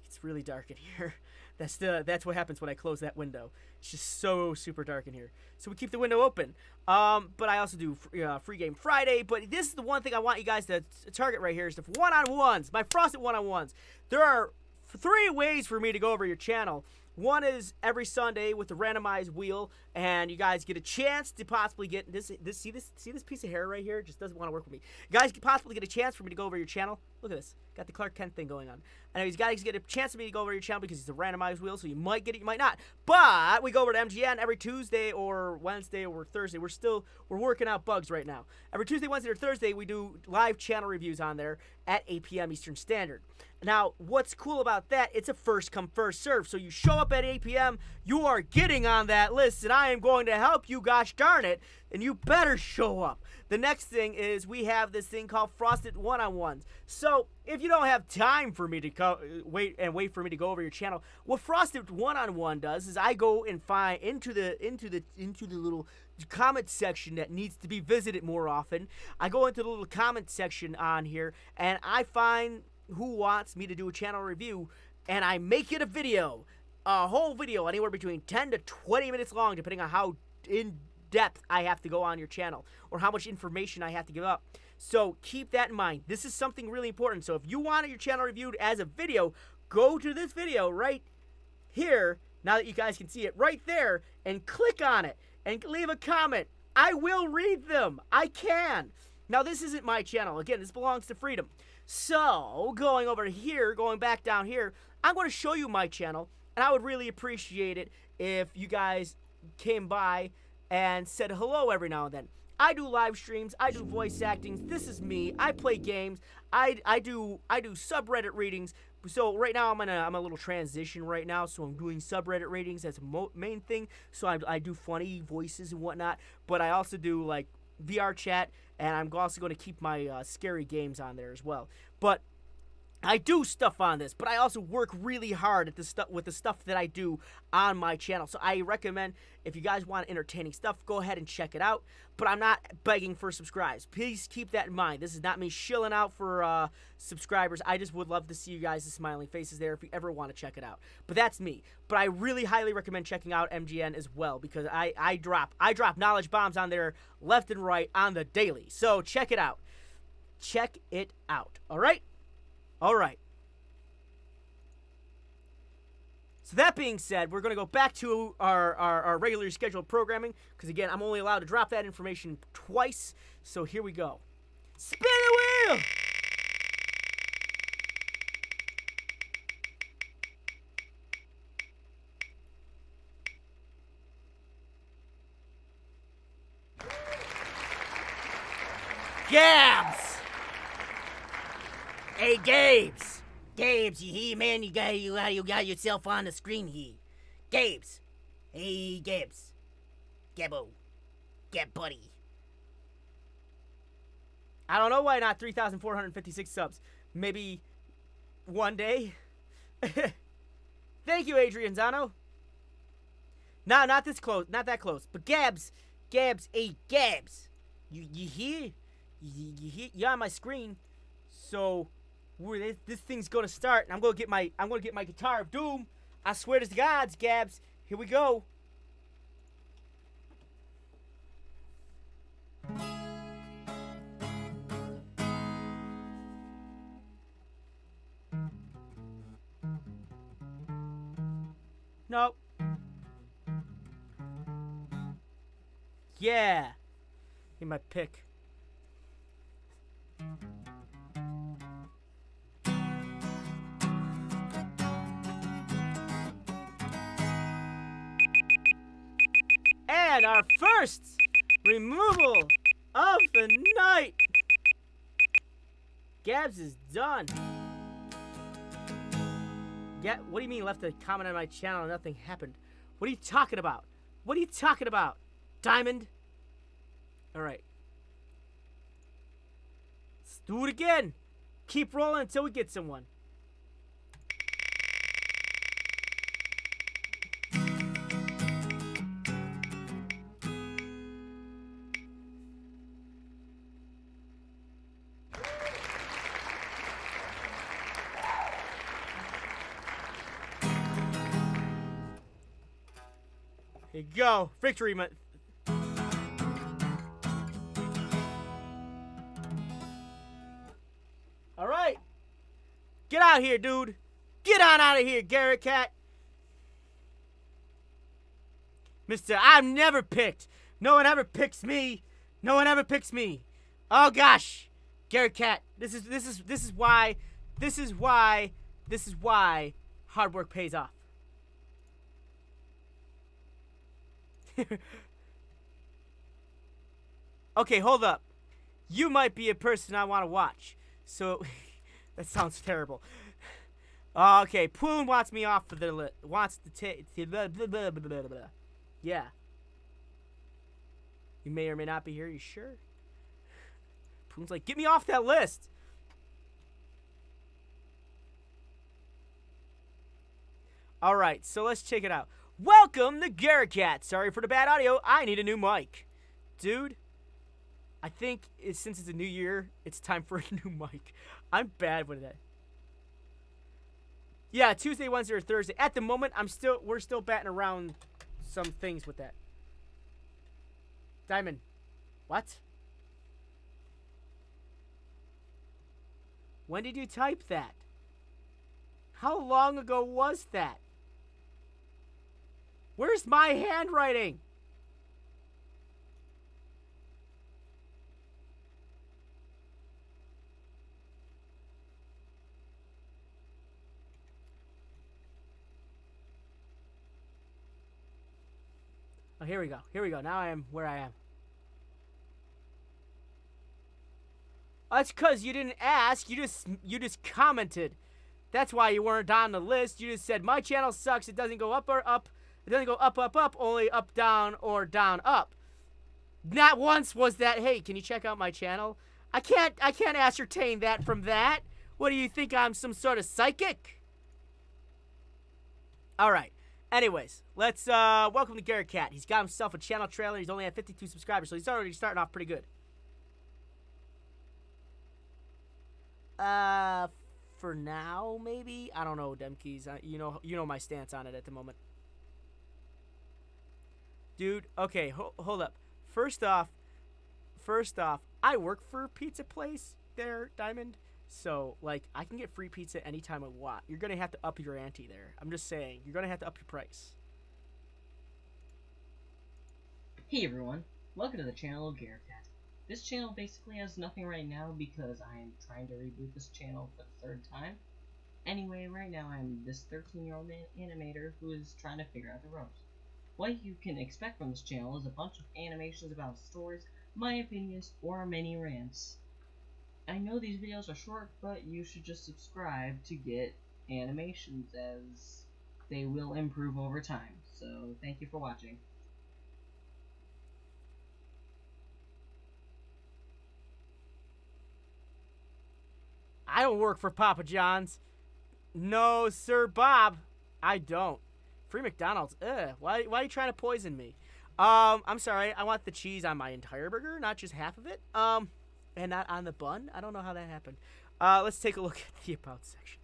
it's really dark in here. That's what happens when I close that window. It's just so super dark in here. So we keep the window open. But I also do Free Game Friday. But this is the one thing I want you guys to target right here is the one-on-ones. My Frosted one-on-ones. There are 3 ways for me to go over your channel. One is every Sunday with the randomized wheel, and you guys get a chance to possibly get this. See this piece of hair right here? It just doesn't want to work with me. You guys could possibly get a chance for me to go over your channel. Look at this. Got the Clark Kent thing going on. And you guys get a chance for me to go over your channel because it's a randomized wheel, so you might get it, you might not. But we go over to MGN every Tuesday or Wednesday or Thursday. We're working out bugs right now. Every Tuesday, Wednesday, or Thursday, we do live channel reviews on there at 8 p.m. Eastern Standard. Now, what's cool about that, it's a first come, first serve. So you show up at 8 p.m., you are getting on that list, and I am going to help you, gosh darn it, and you better show up. The next thing is we have this thing called Frosted One-on-Ones. So if you don't have time for me to wait for me to go over your channel, what Frosted One-on-One does is I go and find into the little comment section that needs to be visited more often. I go into the little comment section on here, and I find who wants me to do a channel review, and I make it a video, a whole video, anywhere between 10 to 20 minutes long, depending on how in depth I have to go on your channel or how much information I have to give up. So keep that in mind. This is something really important. So if you want your channel reviewed as a video, go to this video right here, now that you guys can see it right there, and click on it and leave a comment. I will read them. I can. Now, this isn't my channel. Again, this belongs to Freedom. So, going over here, going back down here, I'm going to show you my channel, and I would really appreciate it if you guys came by and said hello every now and then. I do live streams. I do voice acting. This is me. I play games. I do subreddit readings. So right now I'm a little transition right now. So I'm doing subreddit readings as a main thing. So I do funny voices and whatnot. But I also do like VR chat, and I'm also going to keep my scary games on there as well. But I do stuff on this, but I also work really hard at the stuff with the stuff that I do on my channel. So I recommend, if you guys want entertaining stuff, go ahead and check it out. But I'm not begging for subscribes. Please keep that in mind. This is not me shilling out for subscribers. I just would love to see you guys' smiling faces there if you ever want to check it out. But that's me. But I really highly recommend checking out MGN as well, because I drop knowledge bombs on there left and right on the daily. So check it out. Check it out. All right? All right. So that being said, we're going to go back to our regularly scheduled programming, because, again, I'm only allowed to drop that information twice. So here we go. Spin the wheel! Gabs! Hey, Gabes! Gabes, you hear, man? You got yourself on the screen here. Gabes! Hey, Gabes. Gabbo. Gab buddy. I don't know why not 3,456 subs. Maybe one day? Thank you, Adrian Zano. No, not this close. Not that close. But Gabs. Gabs. Hey, Gabs. You hear? You hear? You're on my screen. So this thing's gonna start, and I'm gonna get my guitar of doom. I swear to the gods, Gabs. Here we go. Nope. Yeah. Get my pick. And our first removal of the night. Gabs is done. Yeah, what do you mean left a comment on my channel and nothing happened? What are you talking about? What are you talking about? Diamond? Alright. Let's do it again. Keep rolling until we get someone. Here you go. Victory. Alright. Get out here, dude. Get on out of here, Garrett Cat. Mister, I'm never picked. No one ever picks me. No one ever picks me. Oh gosh. Garrett Cat. This is why hard work pays off. Okay, hold up. You might be a person I want to watch. So, that sounds terrible. Okay, Poon wants me off for the list. Wants to take. Yeah. You may or may not be here. You sure? Poon's like, get me off that list. Alright, so let's check it out. Welcome to Garrett Cat. Sorry for the bad audio. I need a new mic. Dude, I think since it's a new year, it's time for a new mic. I'm bad with that. Yeah, Tuesday, Wednesday, or Thursday. At the moment, we're still batting around some things with that. Diamond. What? When did you type that? How long ago was that? Where's my handwriting? Oh, here we go. Here we go. Now I am where I am. Oh, that's because you didn't ask. You just commented. That's why you weren't on the list. You just said, my channel sucks. It doesn't go up or up. It doesn't go up, up, up, only up, down, or down, up. Not once was that, hey, can you check out my channel? I can't ascertain that from that. What do you think, I'm some sort of psychic? Alright. Anyways, let's, welcome to Garrett Cat. He's got himself a channel trailer. He's only at 52 subscribers, so he's already starting off pretty good. For now, maybe? I don't know, Demkeys. You know my stance on it at the moment. Dude, okay, hold up. First off, I work for a pizza place there, Diamond. So, like, I can get free pizza anytime I want. You're going to have to up your ante there. I'm just saying. You're going to have to up your price. Hey everyone, welcome to the channel of Garrett Cat. This channel basically has nothing right now because I am trying to reboot this channel for the third time. Anyway, right now I'm this 13-year-old animator who is trying to figure out the ropes. What you can expect from this channel is a bunch of animations about stories, my opinions, or many rants. I know these videos are short, but you should just subscribe to get animations as they will improve over time. So, thank you for watching. I don't work for Papa John's. No, Sir Bob. I don't. Free McDonald's. Ugh. Why are you trying to poison me? I'm sorry. I want the cheese on my entire burger, not just half of it. And not on the bun. I don't know how that happened. Let's take a look at the About section.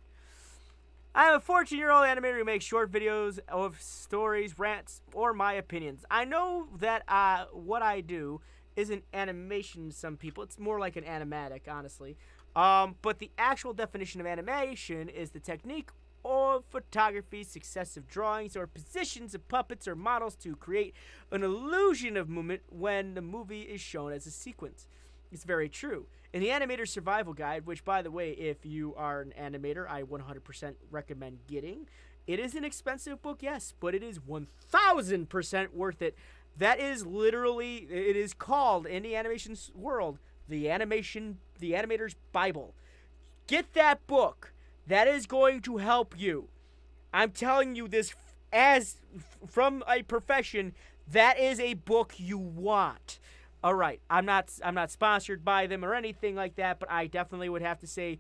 I am a 14-year-old animator who makes short videos of stories, rants, or my opinions. I know that what I do isn't animation to some people. It's more like an animatic, honestly. But the actual definition of animation is the technique or photography, successive drawings, or positions of puppets or models to create an illusion of movement when the movie is shown as a sequence. It's very true. In the Animator Survival Guide, which, by the way, if you are an animator, I 100% recommend getting. It is an expensive book, yes, but it is 1,000% worth it. That is literally, it is called, in the animation world, the Animator's Bible. Get that book. That is going to help you. I'm telling you this from a profession. That is a book you want. All right, I'm not sponsored by them or anything like that, but I definitely would have to say,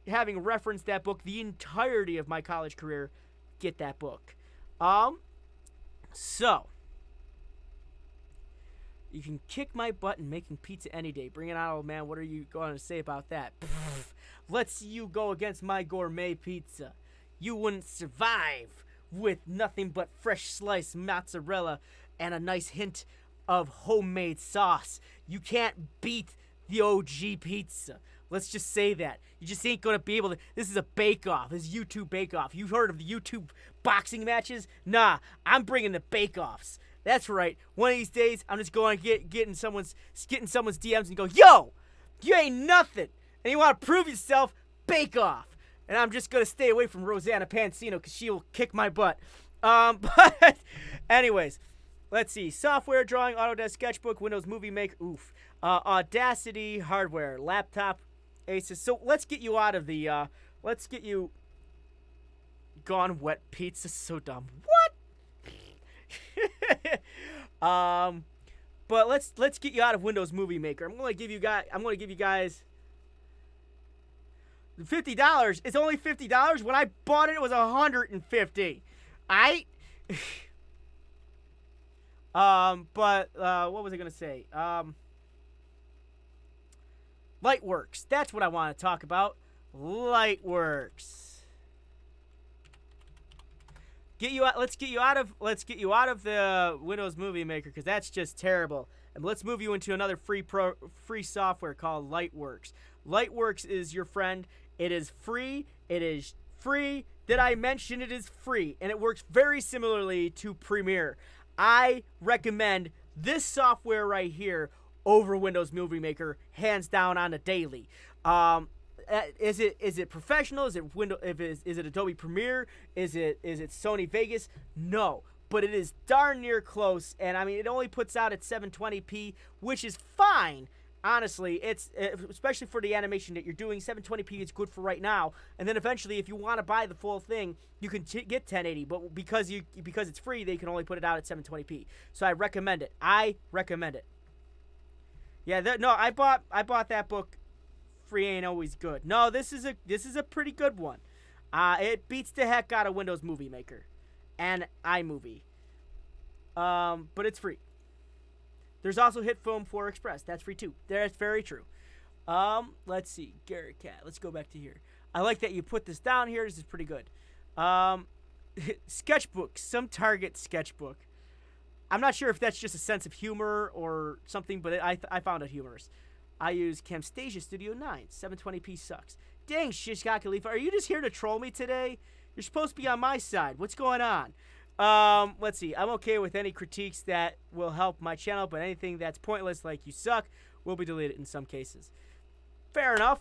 having referenced that book the entirety of my college career, get that book. So you can kick my butt in making pizza any day. Bring it on, old man. What are you going to say about that? Let's see you go against my gourmet pizza. You wouldn't survive with nothing but fresh sliced mozzarella and a nice hint of homemade sauce. You can't beat the OG pizza. Let's just say that. You just ain't gonna be able to. This is a bake-off. This is YouTube bake-off. You've heard of the YouTube boxing matches? Nah, I'm bringing the bake-offs. That's right. One of these days, I'm just going to get in someone's DMs and go, yo, you ain't nothing. And you want to prove yourself? Bake-off. And I'm just going to stay away from Rosanna Pansino because she will kick my butt. But anyways, let's see. Software, drawing, Autodesk Sketchbook, Windows Movie Maker, oof. Audacity, hardware, laptop, Asus. So let's get you out of the, let's get you Gone Wet Pizza. So dumb. What? But let's get you out of Windows Movie Maker. I'm gonna give you guys $50. It's only $50. When I bought it, it was $150. But what was I gonna say? Lightworks. That's what I want to talk about. Lightworks. Let's get you out of the Windows Movie Maker, because that's just terrible. And let's move you into another free software called Lightworks. Lightworks is your friend. It is free. It is free. Did I mention it is free? And it works very similarly to Premiere. I recommend this software right here over Windows Movie Maker, hands down, on a daily. Is it professional? Is it Adobe Premiere? Is it Sony Vegas? No, but it is darn near close. And I mean, it only puts out at 720p, which is fine. Honestly, it's especially for the animation that you're doing. 720p is good for right now. And then eventually, if you want to buy the full thing, you can get 1080. But because it's free, they can only put it out at 720p. So I recommend it. I recommend it. Yeah, no, I bought that book. Free ain't always good. No, this is a pretty good one. It beats the heck out of Windows Movie Maker and iMovie. But it's free. There's also HitFilm 4 Express. That's free too. That's very true. Let's see. Garrett Cat. Let's go back to here. I like that you put this down here. This is pretty good. Sketchbook. Some Target sketchbook. I'm not sure if that's just a sense of humor or something, but I found it humorous. I use Camtasia Studio 9. 720p sucks. Dang, Shishka Khalifa. Are you just here to troll me today? You're supposed to be on my side. What's going on? Let's see. I'm okay with any critiques that will help my channel, but anything that's pointless, like you suck, will be deleted in some cases. Fair enough.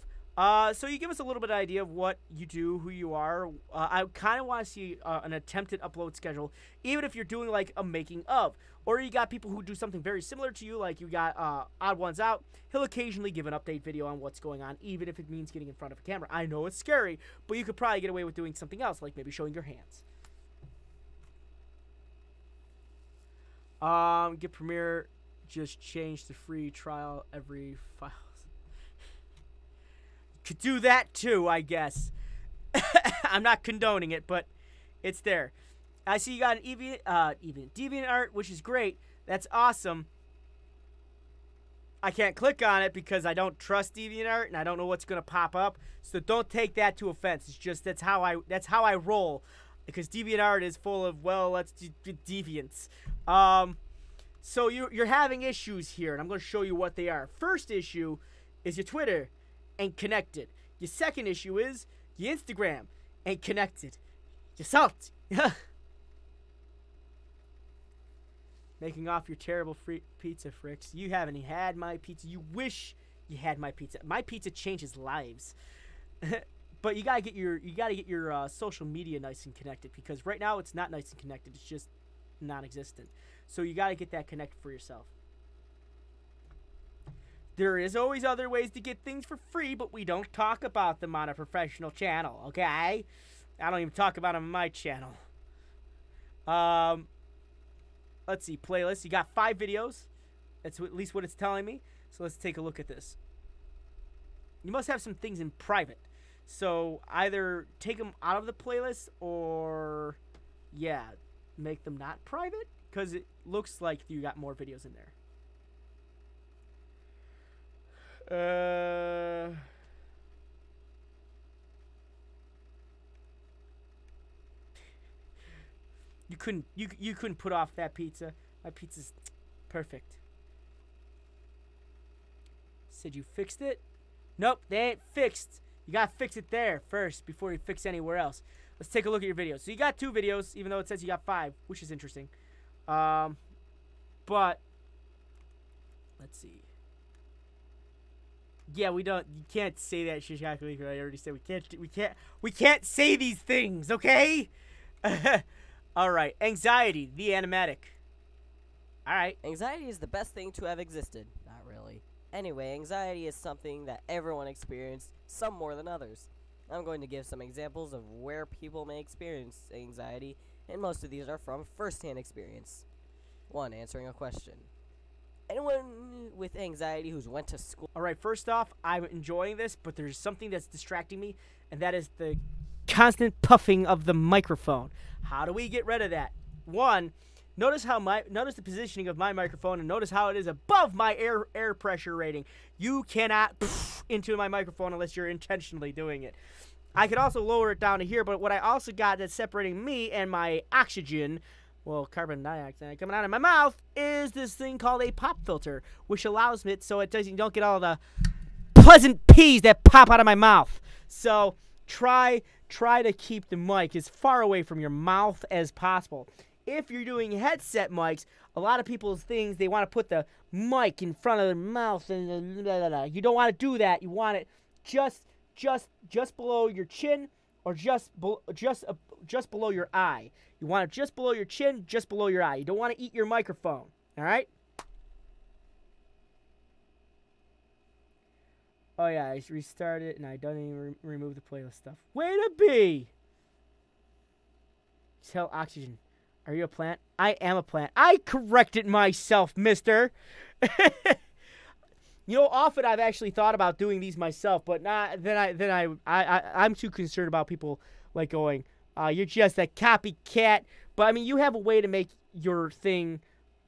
So you give us a little bit of idea of what you do, who you are. I kind of want to see an attempted upload schedule, even if you're doing like a making of. Or you got people who do something very similar to you, like you got Odd Ones Out. He'll occasionally give an update video on what's going on, even if it means getting in front of a camera. I know it's scary, but you could probably get away with doing something else, like maybe showing your hands. Get Premiere, just change the free trial every file. Could do that too, I guess. I'm not condoning it, but it's there. I see you got an DeviantArt, which is great. That's awesome. I can't click on it because I don't trust DeviantArt and I don't know what's gonna pop up. So don't take that to offense. It's just that's how I roll, because DeviantArt is full of, well, let's do deviants. So you're having issues here, and I'm gonna show you what they are. First issue is your Twitter ain't connected. Your second issue is your Instagram ain't connected. You're salty. Making off your terrible free pizza, Fricks. You haven't had my pizza. You wish you had my pizza. My pizza changes lives. But you gotta get your social media nice and connected, because right now it's not nice and connected. It's just non-existent. So you gotta get that connected for yourself. There is always other ways to get things for free, but we don't talk about them on a professional channel, okay? I don't even talk about them on my channel. Let's see, playlist. You got 5 videos. That's at least what it's telling me. So let's take a look at this. You must have some things in private. So either take them out of the playlist or, yeah, make them not private. Because it looks like you got more videos in there. You couldn't put off that pizza. My pizza's perfect. Said you fixed it? Nope, they ain't fixed. You gotta fix it there first before you fix anywhere else. Let's take a look at your videos. So you got 2 videos, even though it says you got 5, which is interesting. But let's see. Yeah, we don't. You can't say that, Shishakali. I already said we can't say these things. Okay. All right. Anxiety, the animatic. All right. Anxiety is the best thing to have existed. Not really. Anyway, anxiety is something that everyone experiences, some more than others. I'm going to give some examples of where people may experience anxiety, and most of these are from first-hand experience. 1. Answering a question. Anyone with anxiety who's went to school... Alright, first off, I'm enjoying this, but there's something that's distracting me, and that is the constant puffing of the microphone. How do we get rid of that? 1, notice the positioning of my microphone, and notice how it is above my air pressure rating. You cannot into my microphone unless you're intentionally doing it. I could also lower it down to here, but what I also got that's separating me and my oxygen, well, carbon dioxide coming out of my mouth, is this thing called a pop filter, which allows it so you don't get all the pleasant peas that pop out of my mouth. So try to keep the mic as far away from your mouth as possible. If you're doing headset mics, a lot of people's things, they want to put the mic in front of their mouth, and blah, blah, blah. You don't want to do that. You want it just below your chin, or just below your eye. You want it just below your chin, just below your eye. You don't want to eat your microphone. All right? Oh yeah, I restarted it and I don't even remove the playlist stuff. Way to be! Tell oxygen. Are you a plant? I am a plant. I corrected myself, mister. You know, often I've actually thought about doing these myself, but I'm too concerned about people like going, you're just a copycat. But I mean, you have a way to make your thing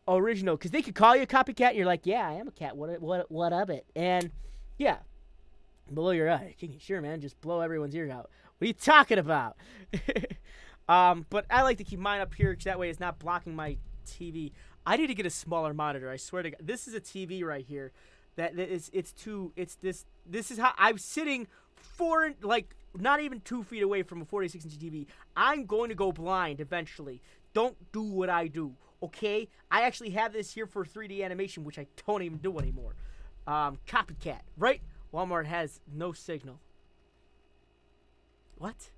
original, because they could call you a copycat and you're like, yeah, I am a cat. What of it? And yeah, below your eye. Sure, man, just blow everyone's ear out. What are you talking about? But I like to keep mine up here because that way it's not blocking my TV. I need to get a smaller monitor. I swear to God, this is a TV right here. This is how I'm sitting not even 2 feet away from a 46-inch TV. I'm going to go blind eventually. Don't do what I do, okay? I actually have this here for 3D animation, which I don't even do anymore. Copycat, right? Walmart has no signal. What?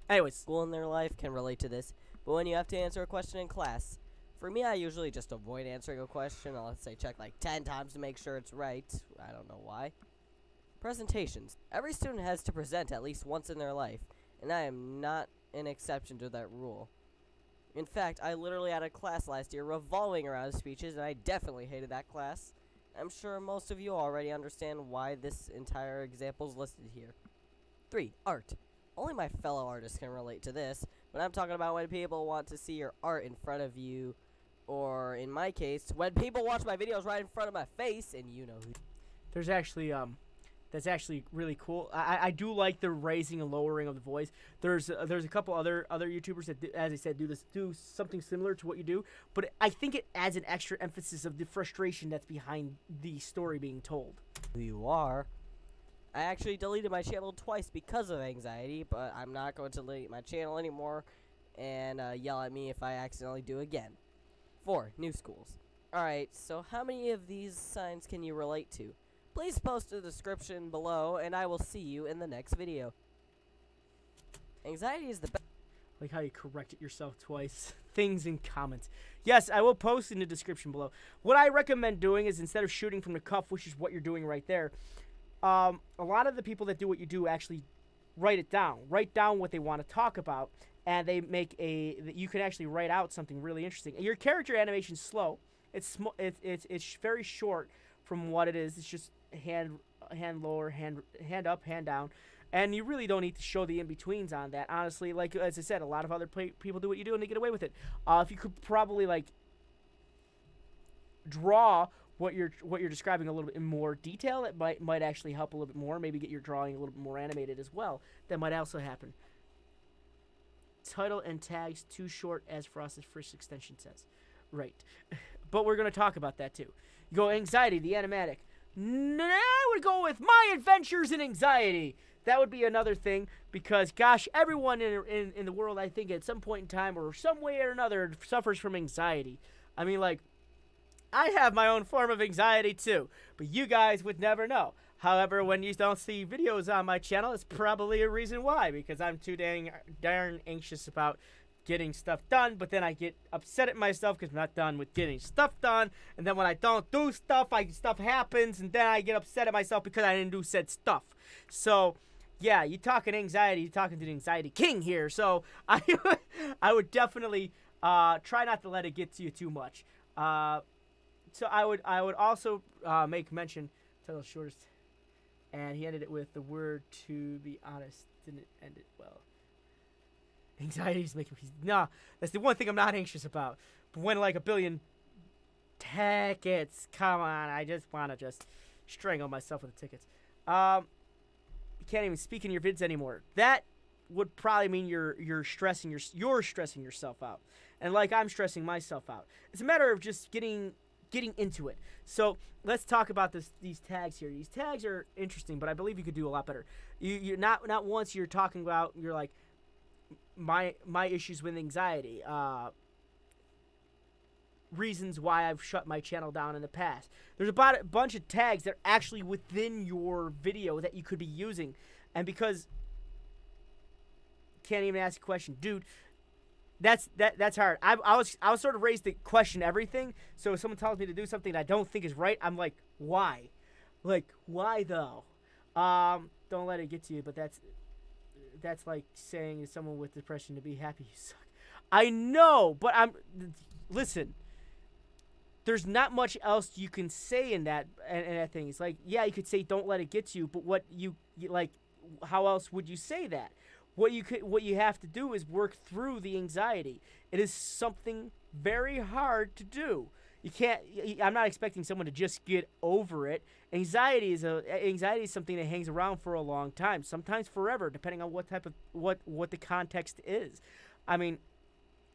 Anyways. School in their life can relate to this, but when you have to answer a question in class, for me, I usually just avoid answering a question. I'll, let's say, check like 10 times to make sure it's right. I don't know why. Presentations. Every student has to present at least once in their life, and I am not an exception to that rule. In fact, I literally had a class last year revolving around speeches, and I definitely hated that class. I'm sure most of you already understand why this entire example is listed here. 3. Art. Only my fellow artists can relate to this, but I'm talking about when people want to see your art in front of you, or in my case, when people watch my videos right in front of my face, and you know who. There's actually, that's actually really cool. I do like the raising and lowering of the voice. There's a couple other YouTubers that, as I said, do something similar to what you do, but I think it adds an extra emphasis of the frustration that's behind the story being told. Who you are. I actually deleted my channel twice because of anxiety, but I'm not going to delete my channel anymore and yell at me if I accidentally do again. 4. New schools. Alright, so how many of these signs can you relate to? Please post a description below, and I will see you in the next video. Anxiety is the best. Like how you corrected yourself twice. Things in comments. Yes, I will post in the description below. What I recommend doing is, instead of shooting from the cuff, which is what you're doing right there, a lot of the people that do what you do actually write it down. Write down what they want to talk about, and they make you can actually write out something really interesting. Your character animation's slow. It's very short from what it is. It's just hand lower, hand up, hand down. And you really don't need to show the in-betweens on that. Honestly, like as I said, a lot of other people do what you do and they get away with it. If you could probably like draw what you're describing a little bit in more detail, it might actually help a little bit more. Maybe get your drawing a little bit more animated as well. That might also happen. Title and tags too short, as Frost's first extension says. Right. But we're going to talk about that too. You go anxiety, the animatic. I would go with my adventures in anxiety. That would be another thing because, gosh, everyone in the world, I think, at some point in time or some way or another suffers from anxiety. I mean, like, I have my own form of anxiety too, but you guys would never know. However, when you don't see videos on my channel, it's probably a reason why, because I'm too darn anxious about getting stuff done, but then I get upset at myself because I'm not done with getting stuff done, and then when I don't do stuff, stuff happens, and then I get upset at myself because I didn't do said stuff. So, yeah, you're talking anxiety, you're talking to the anxiety king here, so I would definitely try not to let it get to you too much. So I would also make mention, title shortest, and he ended it with the word, to be honest, didn't end it well. Anxiety is making me, nah, that's the one thing I'm not anxious about. But when like a billion tickets, come on, I just want to just strangle myself with the tickets. You can't even speak in your vids anymore. That would probably mean you're stressing yourself out, and like I'm stressing myself out. It's a matter of just getting into it. So let's talk about these tags here. These tags are interesting, but I believe you could do a lot better. You're not once you're talking about you're like my issues with anxiety, reasons why I've shut my channel down in the past. There's about a bunch of tags that are actually within your video that you could be using, and because can't even ask a question, dude. That's hard. I was sort of raised to question everything. So if someone tells me to do something that I don't think is right, I'm like, why? Like, why though? Don't let it get to you. But that's like saying to someone with depression to be happy. You suck. I know, but listen. There's not much else you can say in that thing. It's like, yeah, you could say don't let it get to you, but what you like, how else would you say that? What you have to do is work through the anxiety. It is something very hard to do. You can't. I'm not expecting someone to just get over it. Anxiety is something that hangs around for a long time, sometimes forever, depending on what type of what the context is. I mean,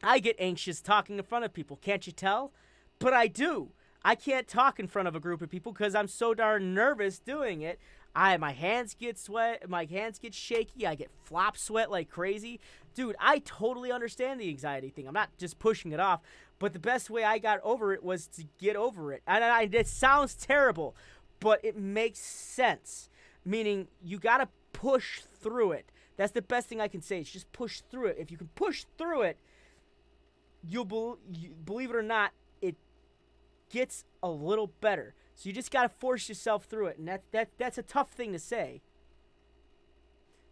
I get anxious talking in front of people. Can't you tell? But I do. I can't talk in front of a group of people because I'm so darn nervous doing it. My hands get sweat, my hands get shaky, I get flop sweat like crazy. Dude, I totally understand the anxiety thing. I'm not just pushing it off, but the best way I got over it was to get over it. And it sounds terrible, but it makes sense. Meaning, you gotta push through it. That's the best thing I can say. It's just push through it. If you can push through it, believe it or not, it gets a little better. So you just got to force yourself through it, and that's a tough thing to say.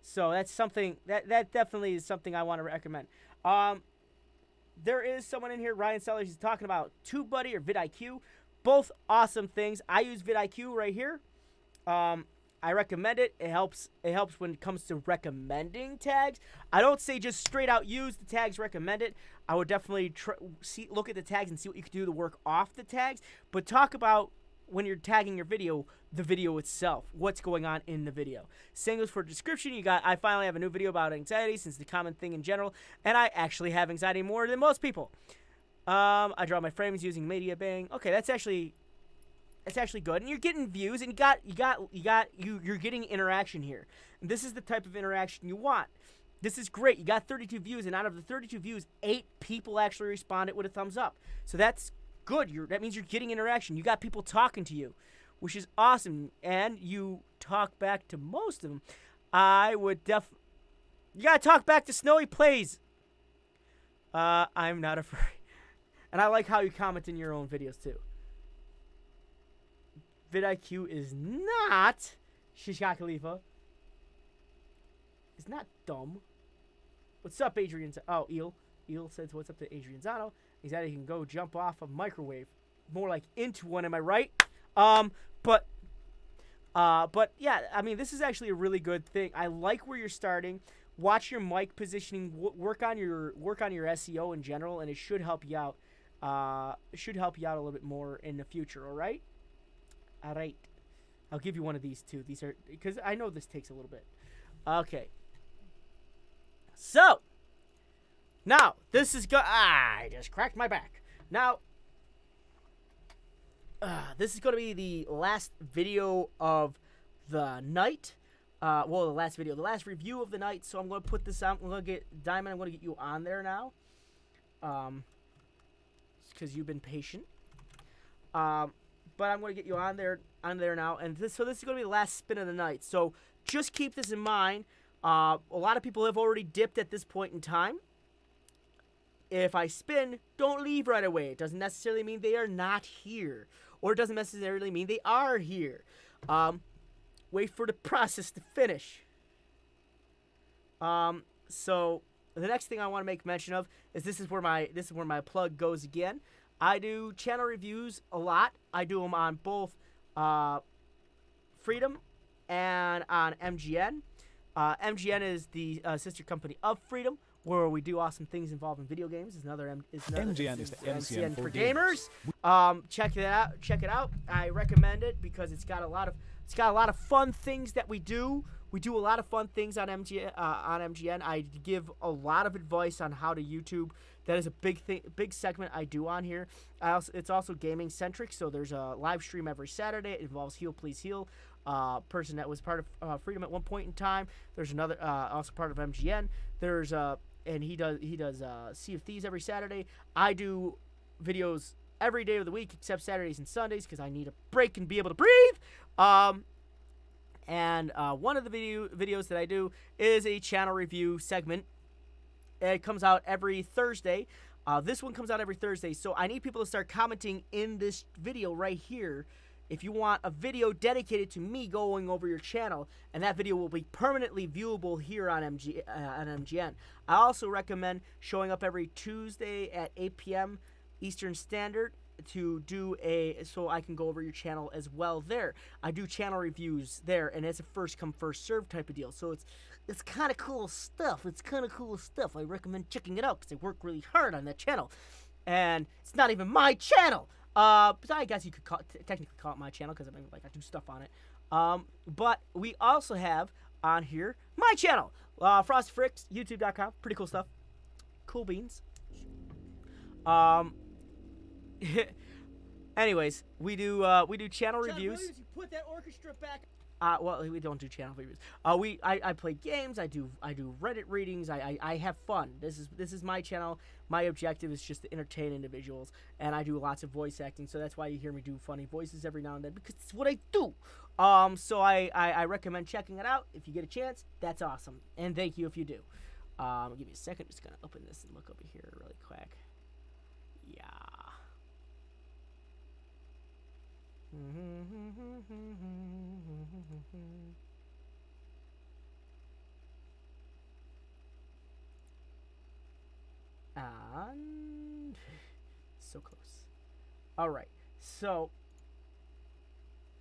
So that's something that definitely is something I want to recommend. There is someone in here, Ryan Sellers, he's talking about TubeBuddy or vidIQ, both awesome things. I use vidIQ right here. I recommend it. It helps when it comes to recommending tags. I don't say just straight out use the tags, recommend it. I would definitely look at the tags and see what you can do to work off the tags, but talk about when you're tagging your video, the video itself, what's going on in the video. Same goes for description. I finally have a new video about anxiety, since the common thing in general, and I actually have anxiety more than most people. I draw my frames using Media Bang. Okay, that's actually good, and you're getting views, and you're getting interaction here. And this is the type of interaction you want. This is great. You got 32 views, and out of the 32 views, 8 people actually responded with a thumbs up. So that's good. That means you're getting interaction. You got people talking to you, which is awesome, and you talk back to most of them. I would you gotta talk back to Snowy Plays. I'm not afraid. And I like how you comment in your own videos too. vidIQ is not Shishka Khalifa. is not dumb. What's up, Adrian? Oh, Eel. Eel says, what's up to Adrian Zano? He said he can go jump off a microwave. More like into one, am I right? But yeah, I mean, this is actually a really good thing. I like where you're starting. Watch your mic positioning. Work on your SEO in general, and it should help you out. It should help you out a little bit more in the future. All right. All right. I'll give you one of these too. These are because I know this takes a little bit. Okay. So now this is I just cracked my back. Now this is going to be the last video of the night. Well, the last review of the night. So I'm going to put this out. I'm going to get Diamond. I'm going to get you on there now. Because you've been patient. But I'm going to get you on there now. And this is going to be the last spin of the night. So just keep this in mind. A lot of people have already dipped at this point in time. If I spin, don't leave right away. It doesn't necessarily mean they are not here. Or it doesn't necessarily mean they are here. Wait for the process to finish. So the next thing I want to make mention of is this is where my plug goes again. I do channel reviews a lot. I do them on both Freedom and on MGN. MGN is the sister company of Freedom, where we do awesome things involving video games. MGN is the MCN for gamers. Check it out. Check it out. I recommend it because it's got a lot of fun things that we do. We do a lot of fun things on MGN. I give a lot of advice on how to YouTube. That is a big segment I do on here. It's also gaming centric. So there's a live stream every Saturday. It involves Heal Please Heal, person that was part of Freedom at one point in time. There's another also part of MGN. There's and he does Sea of Thieves every Saturday. I do videos every day of the week except Saturdays and Sundays because I need a break and be able to breathe. And one of the videos that I do is a channel review segment. It comes out every Thursday. This one comes out every Thursday, so I need people to start commenting in this video right here if you want a video dedicated to me going over your channel, and that video will be permanently viewable here on MGN. I also recommend showing up every Tuesday at 8 p.m. Eastern Standard to do so I can go over your channel as well there. I do channel reviews there, and it's a first come first serve type of deal. So it's kind of cool stuff. I recommend checking it out because I work really hard on that channel, and it's not even my channel. But I guess you could technically call it my channel because I do stuff on it. But we also have on here my channel, Frosty Fricks, YouTube.com. Pretty cool stuff. Cool beans. Anyways, we do channel reviews. Williams, you put that orchestra back. Well, we don't do channel reviews. I play games. I do Reddit readings. I have fun. This is my channel. My objective is just to entertain individuals, and I do lots of voice acting. So that's why you hear me do funny voices every now and then, because it's what I do. So I recommend checking it out if you get a chance. That's awesome, and thank you if you do. Give me a second. Just gonna open this and look over here really quick. Yeah. And so close. All right. So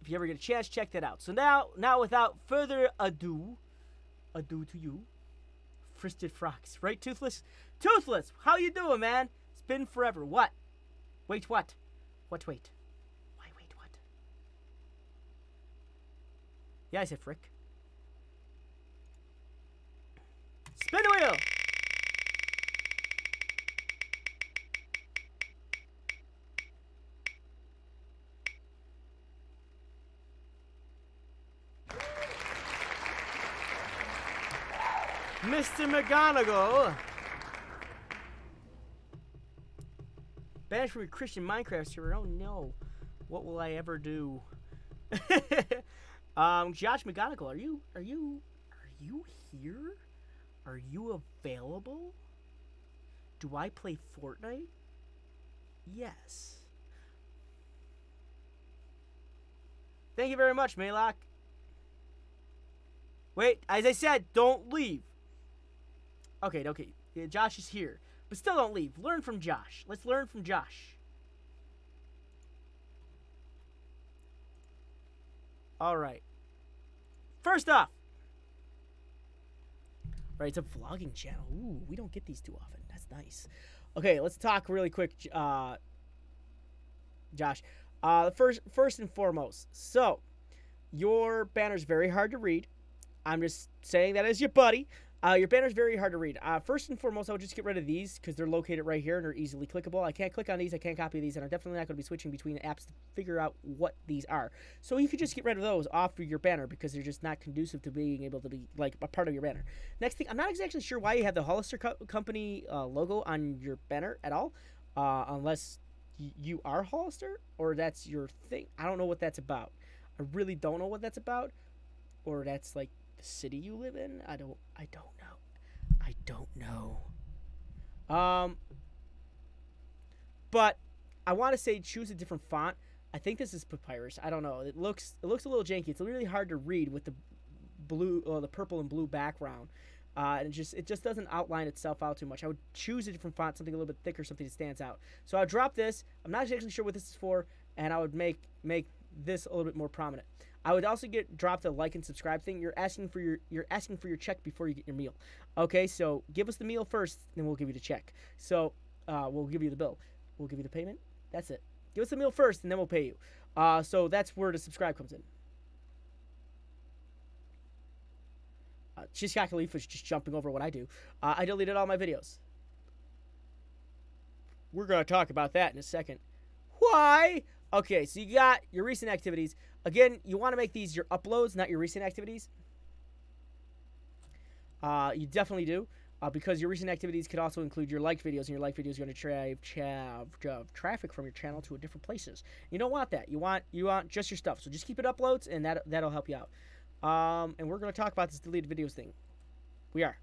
if you ever get a chance, check that out. So now without further ado to you, Fristed Frocks, right? Toothless, how you doing, man? It's been forever. What? Wait, what? What? Wait. Why? Wait, what? Yeah, I said frick. Spin the wheel. Mr. McGonagall. Banished from a Christian Minecraft server. Oh no. What will I ever do? Josh McGonagall, are you here? Are you available? Do I play Fortnite? Yes. Thank you very much, Maylock. Wait, as I said, don't leave. Okay, okay. Yeah, Josh is here. But still don't leave. Learn from Josh. Let's learn from Josh. Alright. First off. Alright, it's a vlogging channel. Ooh, we don't get these too often. That's nice. Okay, let's talk really quick, Josh. First and foremost. So, your banner's very hard to read. I'm just saying that as your buddy. Your banner's very hard to read. First and foremost, I would just get rid of these because they're located right here and they're easily clickable. I can't click on these. I can't copy these. And I'm definitely not going to be switching between apps to figure out what these are. So you could just get rid of those off of your banner because they're just not conducive to being able to be like a part of your banner. Next thing, I'm not exactly sure why you have the Hollister Company logo on your banner at all. Unless you are Hollister or that's your thing. I don't know what that's about. I really don't know what that's about. Or that's like the city you live in. I don't know. But I want to say choose a different font. I think this is Papyrus. I don't know. It looks a little janky. It's really hard to read with the the purple and blue background. And it just doesn't outline itself out too much. I would choose a different font, something a little bit thicker, something that stands out. So I'll drop this. I'm not actually sure what this is for, and I would make this a little bit more prominent. I would also drop the like and subscribe thing. You're asking for your check before you get your meal. Okay, so give us the meal first, then we'll give you the check. So we'll give you the bill. We'll give you the payment. That's it. Give us the meal first, and then we'll pay you. So that's where the subscribe comes in. Cheesecake Leaf was just jumping over what I do. I deleted all my videos. We're going to talk about that in a second. Why? Okay, so you got your recent activities. Again, you want to make these your uploads, not your recent activities. You definitely do. Because your recent activities could also include your liked videos, and your liked videos are going to drive traffic from your channel to different places. You don't want that. You want just your stuff. So just keep it uploads, and that'll help you out. And we're going to talk about this deleted videos thing. We are.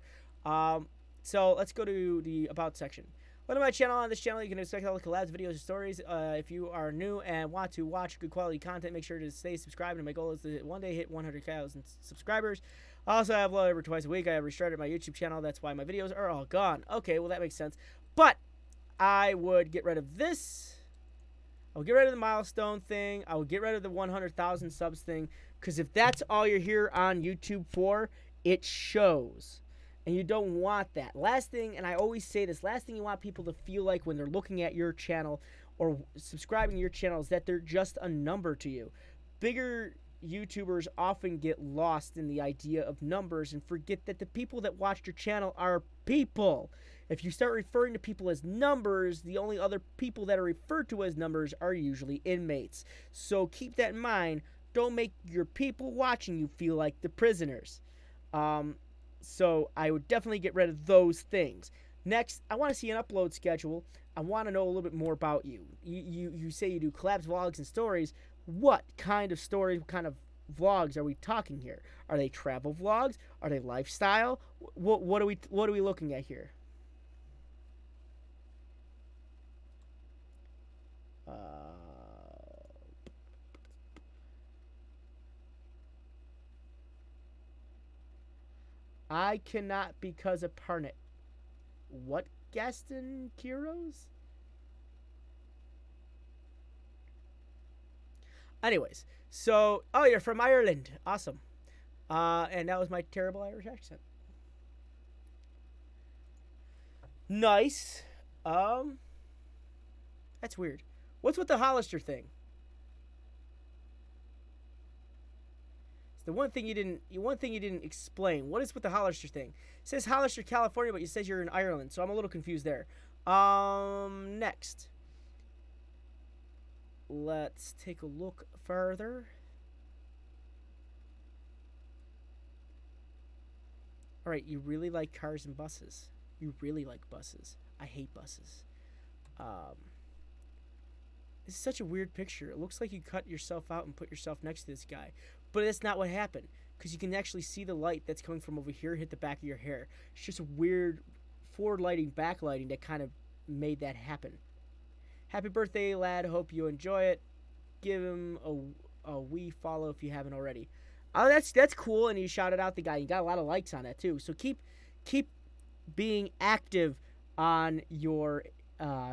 So let's go to the About section. Welcome to my channel. On this channel, you can expect all the collabs, videos, and stories. If you are new and want to watch good quality content, make sure to stay subscribed. And my goal is to one day hit 100,000 subscribers. Also, I upload every twice a week. I have restarted my YouTube channel. That's why my videos are all gone. Okay, well, that makes sense. But I would get rid of this. I would get rid of the milestone thing. I would get rid of the 100,000 subs thing. Because if that's all you're here on YouTube for, it shows. And you don't want that. Last thing, and I always say this, last thing you want people to feel like when they're looking at your channel or subscribing to your channel is that they're just a number to you. Bigger YouTubers often get lost in the idea of numbers and forget that the people that watch your channel are people. If you start referring to people as numbers, the only other people that are referred to as numbers are usually inmates. So keep that in mind. Don't make your people watching you feel like the prisoners. So I would definitely get rid of those things. Next, I want to see an upload schedule. I want to know a little bit more about you. You say you do collabs, vlogs, and stories. What kind of stories, what kind of vlogs are we talking here? Are they travel vlogs? Are they lifestyle? What are we looking at here? I cannot because of Parnet. What, Gaston Kiros? Anyways, so, oh, you're from Ireland. Awesome. And that was my terrible Irish accent. Nice. That's weird. What's with the Hollister thing? It's the one thing you didn't explain. What is with the Hollister thing? It says Hollister, California, but it says you're in Ireland, so I'm a little confused there. Next. Let's take a look further. Alright, you really like cars and buses. You really like buses. I hate buses. This is such a weird picture. It looks like you cut yourself out and put yourself next to this guy. But that's not what happened. Because you can actually see the light that's coming from over here hit the back of your hair. It's just a weird forward lighting, backlighting that kind of made that happen. Happy birthday, lad. Hope you enjoy it. Give him a wee follow if you haven't already. Oh, that's cool, and you shouted out the guy. You got a lot of likes on that too. So keep being active on your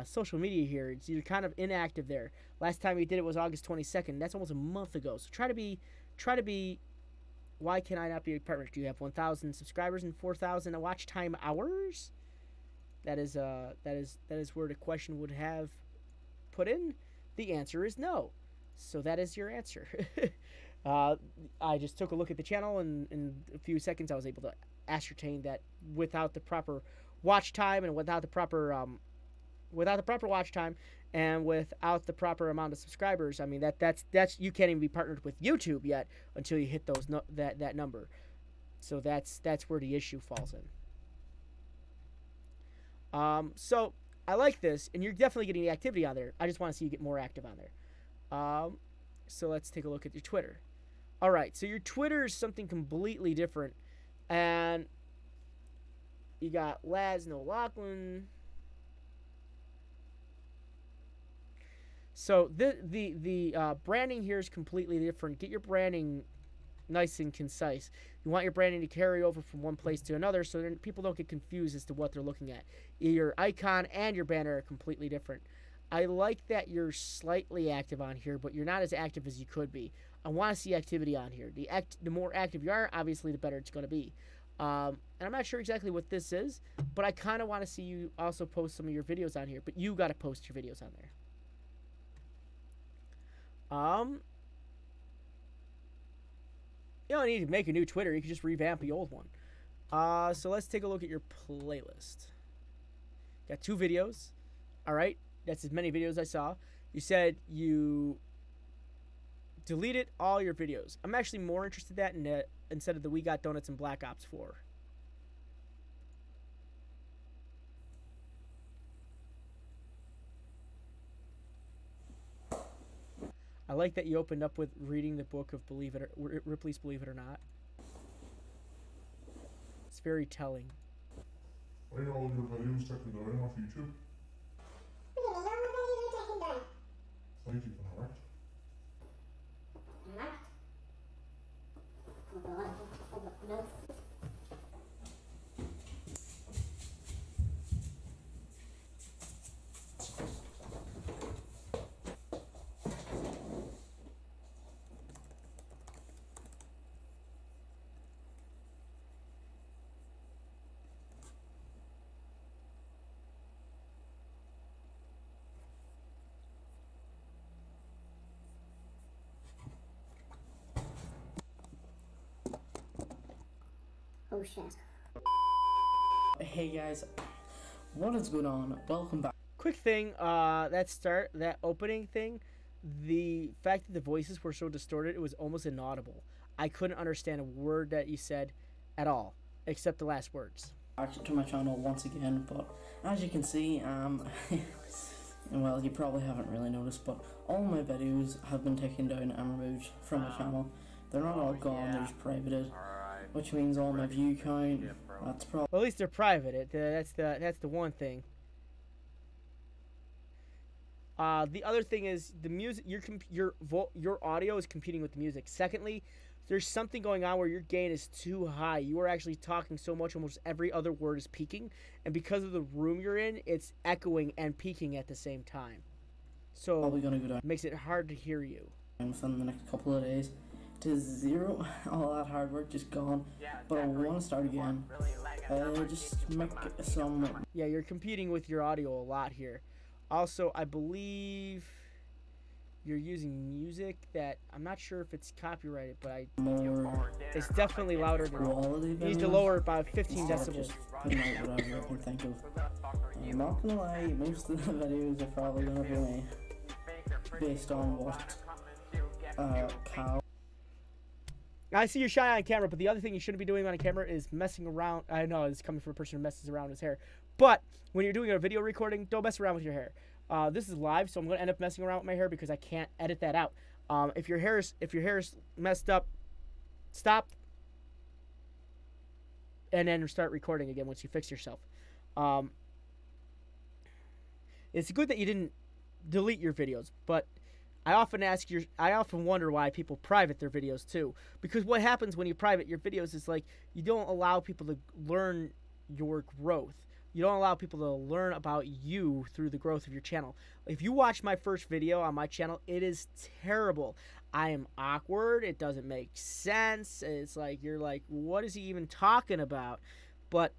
social media here. You're kind of inactive there. Last time you did it was August 22nd. That's almost a month ago. So try to be. Why can I not be a partner? Do you have 1,000 subscribers and 4,000 watch time hours? That is where the question would have put in. The answer is no. So that is your answer. I just took a look at the channel, and in a few seconds I was able to ascertain that without the proper watch time and without the proper watch time and without the proper amount of subscribers, I mean that's you can't even be partnered with YouTube yet until you hit that number. So that's where the issue falls in. So I like this, and you're definitely getting the activity on there. I just want to see you get more active on there. So let's take a look at your Twitter. All right, so your Twitter is something completely different, and you got Laz No Lachlan. So the branding here is completely different. Get your branding nice and concise. You want your branding to carry over from one place to another, so then people don't get confused as to what they're looking at. Your icon and your banner are completely different. I like that you're slightly active on here, but you're not as active as you could be. I want to see activity on here. The more active you are, obviously, the better it's going to be. And I'm not sure exactly what this is, but I kind of want to see you also post some of your videos on here. But you got to post your videos on there. You don't need to make a new Twitter. You can just revamp the old one. So let's take a look at your playlist. Got 2 videos. All right. That's as many videos I saw. You said you deleted all your videos. I'm actually more interested in that instead of the We Got Donuts and Black Ops 4. I like that you opened up with reading the book of Ripley's Believe It or Not. It's very telling. Why are all your videos taken down off YouTube? Why do you keep them hacked? Oh shit. Hey guys, what is going on? Welcome back. Quick thing, that opening thing, the fact that the voices were so distorted, it was almost inaudible. I couldn't understand a word that you said at all, except the last words. Back to my channel once again, but as you can see, well, you probably haven't really noticed, but all my videos have been taken down and removed from my channel. They're not all gone, they're just privated, which means all my view count, that's probably... Well, at least they're private. That's the one thing. The other thing is the music. Your audio is competing with the music. Secondly, there's something going on where your gain is too high. You are actually talking so much, almost every other word is peaking, and because of the room you're in, it's echoing and peaking at the same time. So probably gonna go down. It makes it hard to hear you. Within the next couple of days to zero. All that hard work just gone. But I want to start again. Just make some. Yeah, you're competing with your audio a lot here. Also, I believe you're using music that I'm not sure if it's copyrighted, but it's definitely louder than quality. You need to lower it by 15 decibels. Just putting out whatever I can think of. I'm not gonna lie, most of the videos are probably gonna be based on what cow. I see you're shy on camera, but the other thing you shouldn't be doing on a camera is messing around. I know it's coming from a person who messes around with his hair, but when you're doing a video recording, don't mess around with your hair. This is live, so I'm gonna end up messing around with my hair because I can't edit that out. If your hair is messed up, stop, and then start recording again once you fix yourself. It's good that you didn't delete your videos, but I often wonder why people private their videos too. Because what happens when you private your videos is like you don't allow people to learn your growth. You don't allow people to learn about you through the growth of your channel. If you watch my first video on my channel, it is terrible. I am awkward. It doesn't make sense. It's like you're like, what is he even talking about? But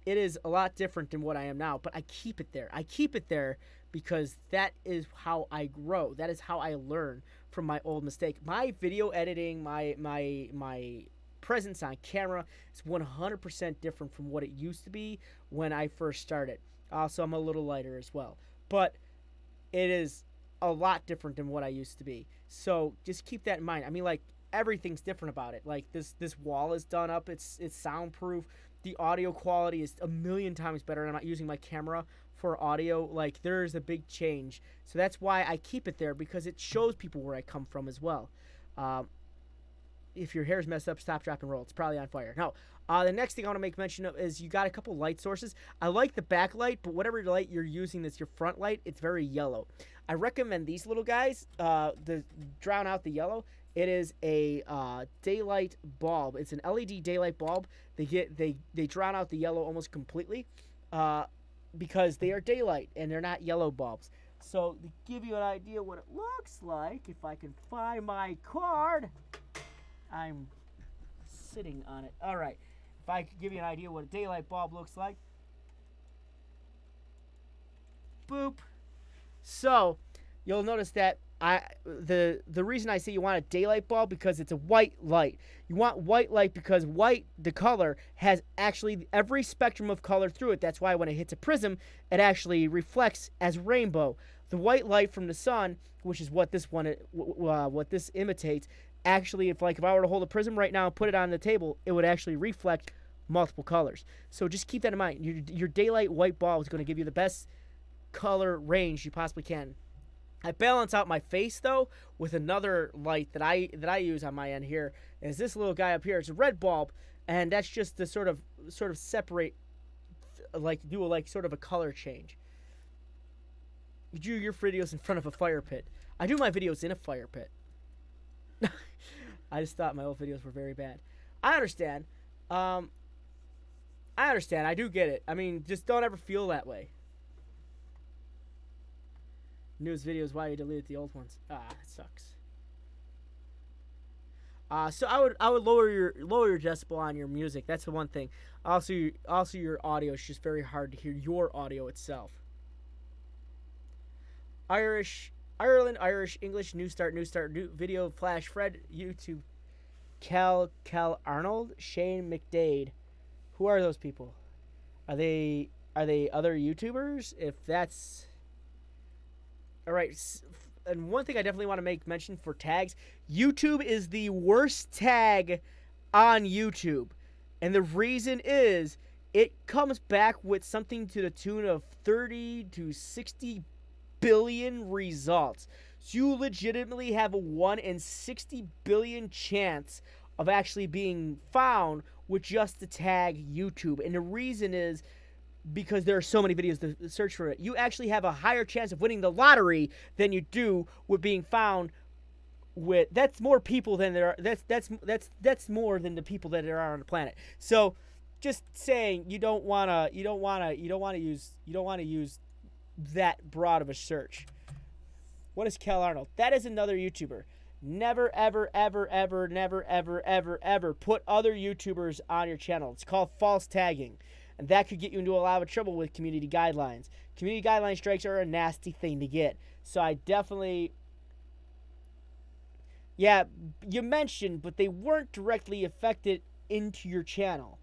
it is a lot different than what I am now. But I keep it there. I keep it there because that is how I grow. That is how I learn from my old mistake. My video editing, my presence on camera is 100% different from what it used to be when I first started. Also, I'm a little lighter as well. But it is a lot different than what I used to be. So just keep that in mind. I mean, like, everything's different about it. Like, this wall is done up. It's soundproof. The audio quality is a million times better. And I'm not using my camera for audio. Like, there's a big change. So that's why I keep it there, because it shows people where I come from as well. If your hair's messed up, stop, drop, and roll. It's probably on fire. No. The next thing I want to make mention of is you got a couple light sources. I like the backlight, but whatever light you're using that's your front light, it's very yellow. I recommend these little guys to drown out the yellow. It is a daylight bulb. It's an LED daylight bulb. They drown out the yellow almost completely because they are daylight and they're not yellow bulbs. So to give you an idea what it looks like, if I can find my card, I'm sitting on it. All right. If I could give you an idea what a daylight bulb looks like. Boop. So, you'll notice that the reason I say you want a daylight bulb because it's a white light. You want white light because white, the color, has actually every spectrum of color through it. That's why when it hits a prism, it actually reflects as rainbow. The white light from the sun, which is what this one, what this imitates, actually, if I were to hold a prism right now and put it on the table, it would actually reflect multiple colors. So just keep that in mind. Your daylight white bulb is going to give you the best color range you possibly can. I balance out my face though with another light that I use on my end here. Is this little guy up here? It's a red bulb, and that's just to sort of separate, sort of a color change. You do your videos in front of a fire pit. I do my videos in a fire pit. I just thought my old videos were very bad. I understand. I do get it. I mean, just don't ever feel that way. Newest videos, why you deleted the old ones? It sucks. So I would lower your decibel on your music. That's the one thing. Also your audio is just very hard to hear your audio itself. Ireland, Irish, English, New Start, New Video, Flash, Fred, YouTube, Cal Arnold, Shane McDade. Who are those people? Are they other YouTubers? If that's all right. And one thing I definitely want to make mention for tags, YouTube is the worst tag on YouTube. And the reason is it comes back with something to the tune of 30 to 60 billion results. So you legitimately have a 1 in 60 billion chance of actually being found with just the tag YouTube. And the reason is because there are so many videos to search for it. You actually have a higher chance of winning the lottery than you do with being found with. That's more people than there are. That's more than the people that there are on the planet. So just saying, you don't want to use that broad of a search. What is Cal Arnold? That is another YouTuber. Never, ever, ever, ever, never, ever, ever, ever put other YouTubers on your channel. It's called false tagging. And that could get you into a lot of trouble with community guidelines. Community guideline strikes are a nasty thing to get. So I definitely... Yeah, you mentioned, but they weren't directly affected into your channel.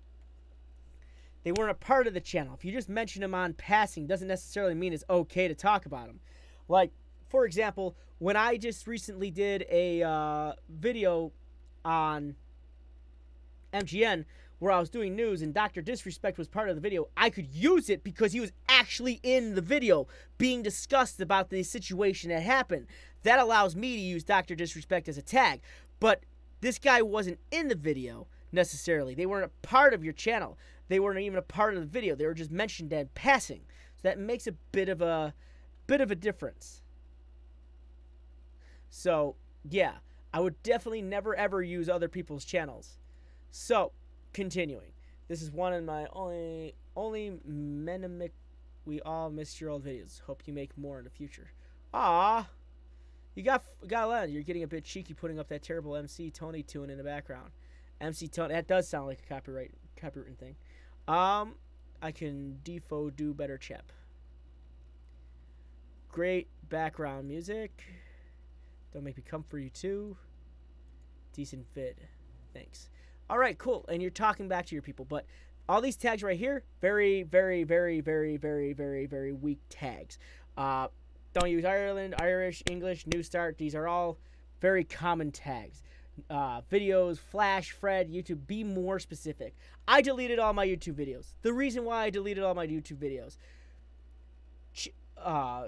They weren't a part of the channel. If you just mention them on passing, doesn't necessarily mean it's okay to talk about them. Like, for example, when I just recently did a video on MGN where I was doing news and Dr. Disrespect was part of the video, I could use it because he was actually in the video being discussed about the situation that happened. That allows me to use Dr. Disrespect as a tag. But this guy wasn't in the video necessarily. They weren't a part of your channel. They weren't even a part of the video. They were just mentioned in passing. So that makes a bit of a difference. So, yeah, I would definitely never ever use other people's channels. So, continuing. This is one of my only mnemonic. We all missed your old videos. Hope you make more in the future. Ah, you got a lot. You're getting a bit cheeky putting up that terrible MC Tony tune in the background. MC Tony, that does sound like a copywritten thing. I can defo do better, chap. Great background music. Don't make me come for you too. Decent vid. Thanks. All right, cool. And you're talking back to your people, but all these tags right here, very, very, very, very, very, very, very weak tags. Don't use Ireland, Irish, English, New Start. These are all very common tags. Videos, Flash, Fred, YouTube. Be more specific. I deleted all my YouTube videos. The reason why I deleted all my YouTube videos.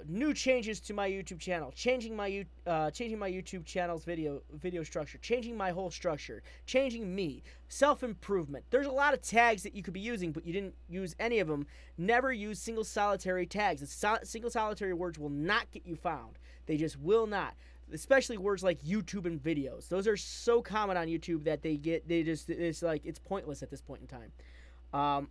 New changes to my YouTube channel, changing my YouTube channel's video structure, changing my whole structure, changing me, self-improvement. There's a lot of tags that you could be using, but you didn't use any of them. Never use single solitary tags. Single solitary words will not get you found. They just will not. Especially words like YouTube and videos. Those are so common on YouTube that it's pointless at this point in time.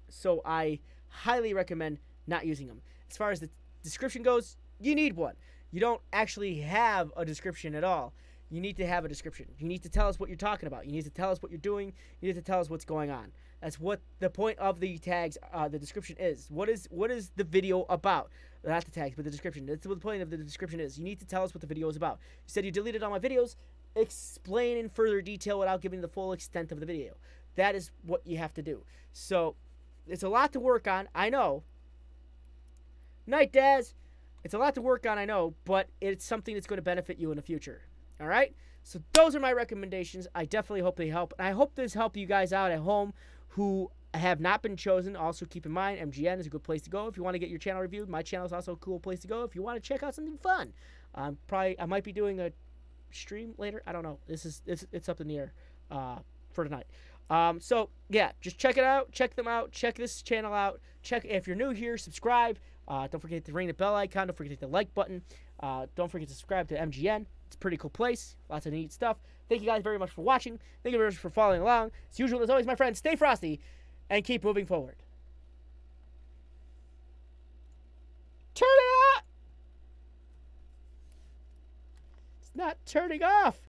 So I highly recommend not using them. As far as the description goes, you need one. You don't actually have a description at all. You need to have a description. You need to tell us what you're talking about. You need to tell us what you're doing. You need to tell us what's going on. That's what the point of the tags, the description is. What is the video about? Not the tags, but the description. That's what the point of the description is. You need to tell us what the video is about. You said you deleted all my videos. Explain in further detail without giving the full extent of the video. That is what you have to do. So, it's a lot to work on. I know. Night, Daz. It's a lot to work on, I know, but it's something that's going to benefit you in the future. All right? So those are my recommendations. I definitely hope they help. And I hope this helped you guys out at home who have not been chosen. Also, keep in mind, MGN is a good place to go if you want to get your channel reviewed. My channel is also a cool place to go if you want to check out something fun. I might be doing a stream later. I don't know. It's up in the air for tonight. So yeah, just check it out. Check them out. Check this channel out. Check if you're new here. Subscribe. Don't forget to ring the bell icon. Don't forget to hit the like button. Don't forget to subscribe to MGN. It's a pretty cool place. Lots of neat stuff. Thank you guys very much for watching. Thank you very much for following along. As usual, as always, my friends, stay frosty and keep moving forward. Turn it on! It's not turning off.